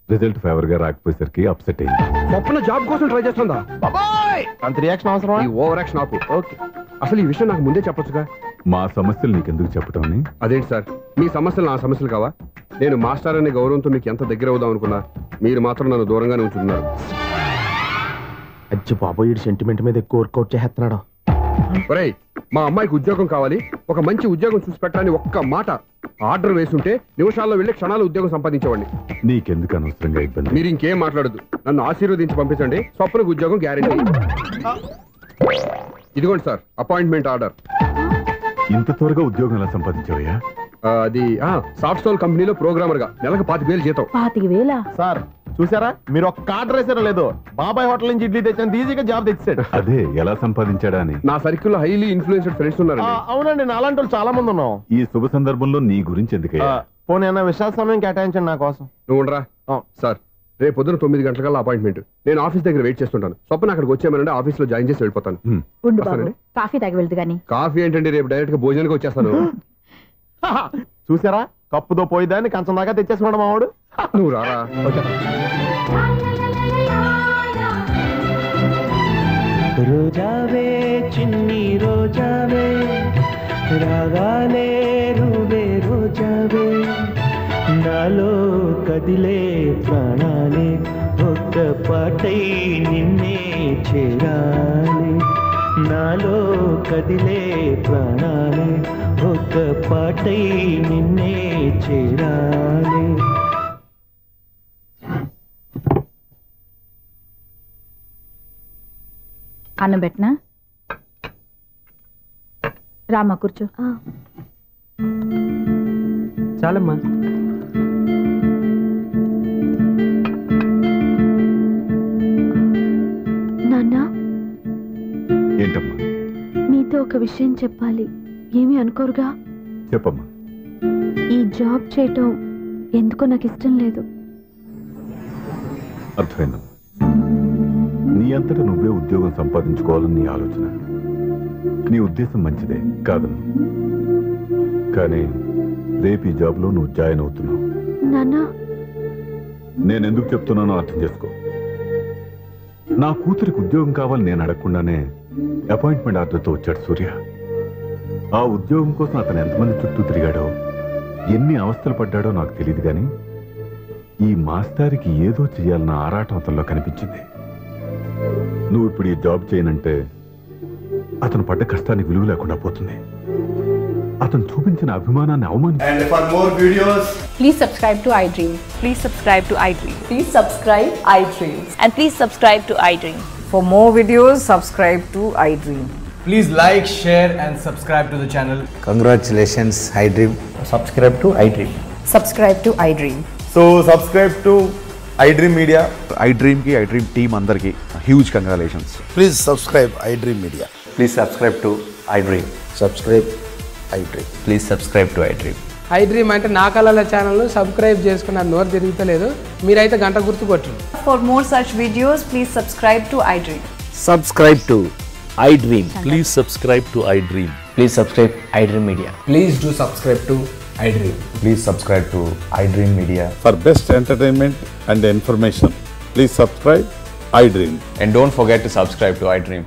రిజల్ట్ ఫేవర్ గా రాకపోయేసరికి అప్సెట్ అయింది. స్వప్న జాబ్ కోసం ట్రై చేస్తుందా? అంత రియాక్షన్ అవసరం? ఈ ఓవర్ యాక్షన్ ఆపు. ఓకే, అసలు ఈ విషయం నాకు ముందే చెప్పొచ్చుగా. మా సమస్యలు నీకెందుకు చెప్పటం? అదేంటి సార్, మీ సమస్యలు నా సమస్యలు కావా? నేను మాస్టర్ అనే గౌరవంతో మీకు ఎంత దగ్గర అవుదాం అనుకున్నా, మీరు మాత్రం నన్ను దూరంగానే ఉంచుతున్నారు. అచ్చి బాబోయ్, సెంటిమెంట్ మీద ఎక్కువ వర్కౌట్ చేస్తున్నాడు. ఒరేయ్, మా అమ్మాయికి ఉద్యోగం కావాలి, ఒక మంచి ఉద్యోగం చూసి పెట్టాలని ఒక్క మాట ఆర్డర్ వేసుంటే నిమిషాల్లో వెళ్ళి క్షణాలు ఉద్యోగం సంపాదించేవాడిని. నీకెందుకు అనవసరంగా ఇబ్బంది? మీరు ఇంకేం మాట్లాడదు, నన్ను ఆశీర్వదించి పంపించండి. స్వప్నకు ఉద్యోగం గ్యారెంటీ. ఇదిగోండి సార్, అపాయింట్మెంట్ ఆర్డర్. ఇంత త్వరగా ఉద్యోగం ఎలా సంపాదించావయ్యా? అది సాఫ్ట్వేర్ కంపెనీలో ప్రోగ్రామర్ గా నెలకు 25,000 జీతం. 25,000? సార్ చూసారా, మీరు ఒక్క ఆర్డర్ వేసారో లేదో, బాబాయ్ హోటల్ నుంచి ఇడ్లీ తెచ్చాను, ఈజీగా జాబ్ తెచ్చాడు. అదే ఎలా సంపాదించాడా అని. నా సర్కిల్లో హైలీ ఇన్ఫ్లుయెన్స్డ్ ఫ్రెండ్స్ ఉన్నారు. అవునండి, నా అలాంటి చాలా మంది ఉన్నాం. ఈ శుభ సందర్భంలో నీ గురించి ఎందుకయ్యా? పోనీ అన్న విశాల సమయం కేటాయించండి నా కోసం. నువ్వు ఉండరా సార్, రేపు పొద్దున 9 గంటలకల్లా అపాయింట్మెంట్. నేను ఆఫీస్ దగ్గర వెయిట్ చేస్తుంటాను. స్వప్న అక్కడికి వచ్చేయమనంటే ఆఫీస్ లో జాయిన్ చేసి వెళ్ళిపోతాను. ఉండు బాబు, కాఫీ తాగి వెళ్తు గాని. కాఫీ ఏంటండి, రేపు డైరెక్ట్ గా భోజనానికి వచ్చేస్తాను. చూసారా, కప్పుతో పోయిదాన్ని కంచం దాకా తెచ్చేసుకున్నాడు మావాడు. నువ్వు రారా. రోజావే చిన్ని రోజావే, రాగానే రువే రోజావే, నాలో కదిలే ప్రాణాలే ఒక్క పాటై నిన్నే చేరాలి. నాలో కదిలే ప్రాణాలే ఒక్క పాటై నిన్నే చేరాలి. అన్నం పెట్టనా? రామ్మా కూర్చో. చాలమ్మా. నాన్న, ఏంటమ్మా? నీతో ఒక విషయం చెప్పాలి. ఏమీ అనుకోరుగా? చెప్పమ్మా. ఈ జాబ్ చేయటం ఎందుకో నాకు ఇష్టం లేదు. అర్థమైందమ్మా, నీ అంతటా నువ్వే ఉద్యోగం సంపాదించుకోవాలని నీ ఆలోచన. నీ ఉద్దేశం మంచిదే కాదమ్మా, కానీ రేపు ఈ జాబ్లో నువ్వు జాయిన్ అవుతున్నావు. నాన్న, నేనెందుకు చెప్తున్నానో అర్థం చేసుకో. నా కూతురికి ఉద్యోగం కావాలని నేను అడగకుండానే అపాయింట్మెంట్ ఆర్డర్తో వచ్చాడు సూర్య. ఆ ఉద్యోగం కోసం అతను ఎంతమంది చుట్టూ తిరిగాడో, ఎన్ని అవస్థలు పడ్డాడో నాకు తెలియదు, కానీ ఈ మాస్టారికి ఏదో చెయ్యాలన్న ఆరాటం అతనిలో కనిపించింది. నువ్వు ఇప్పుడు ఈ జాబ్ చేయనంటే అతను పడ్డ కష్టానికి విలువ లేకుండా పోతుంది. అతను చూపించిన అభిమానాన్ని అవమానించి. And for more videos, please subscribe to iDream. Please subscribe to iDream. Please subscribe iDream. And please subscribe to iDream. For more videos, subscribe to iDream. please like, share and subscribe to the channel. Congratulations, iDream. Subscribe to iDream. Subscribe to iDream. So subscribe to iDream Media. iDream ki iDream team andarki huge congratulations. Please subscribe iDream Media. Please subscribe to iDream. Subscribe iDream. Please subscribe to iDream. iDream అంటే నా కళల channel subscribe చేసుకున్న నోరు తిరుగుతలేదు, మీరైతే గంట గుర్తు కొట్టండి. For more such videos, please subscribe to iDream. Subscribe to iDream. Please subscribe to iDream. Please subscribe iDream Media. Please do subscribe to iDream. Please subscribe to iDream Media. For best entertainment and information, please subscribe iDream. And don't forget to subscribe to iDream.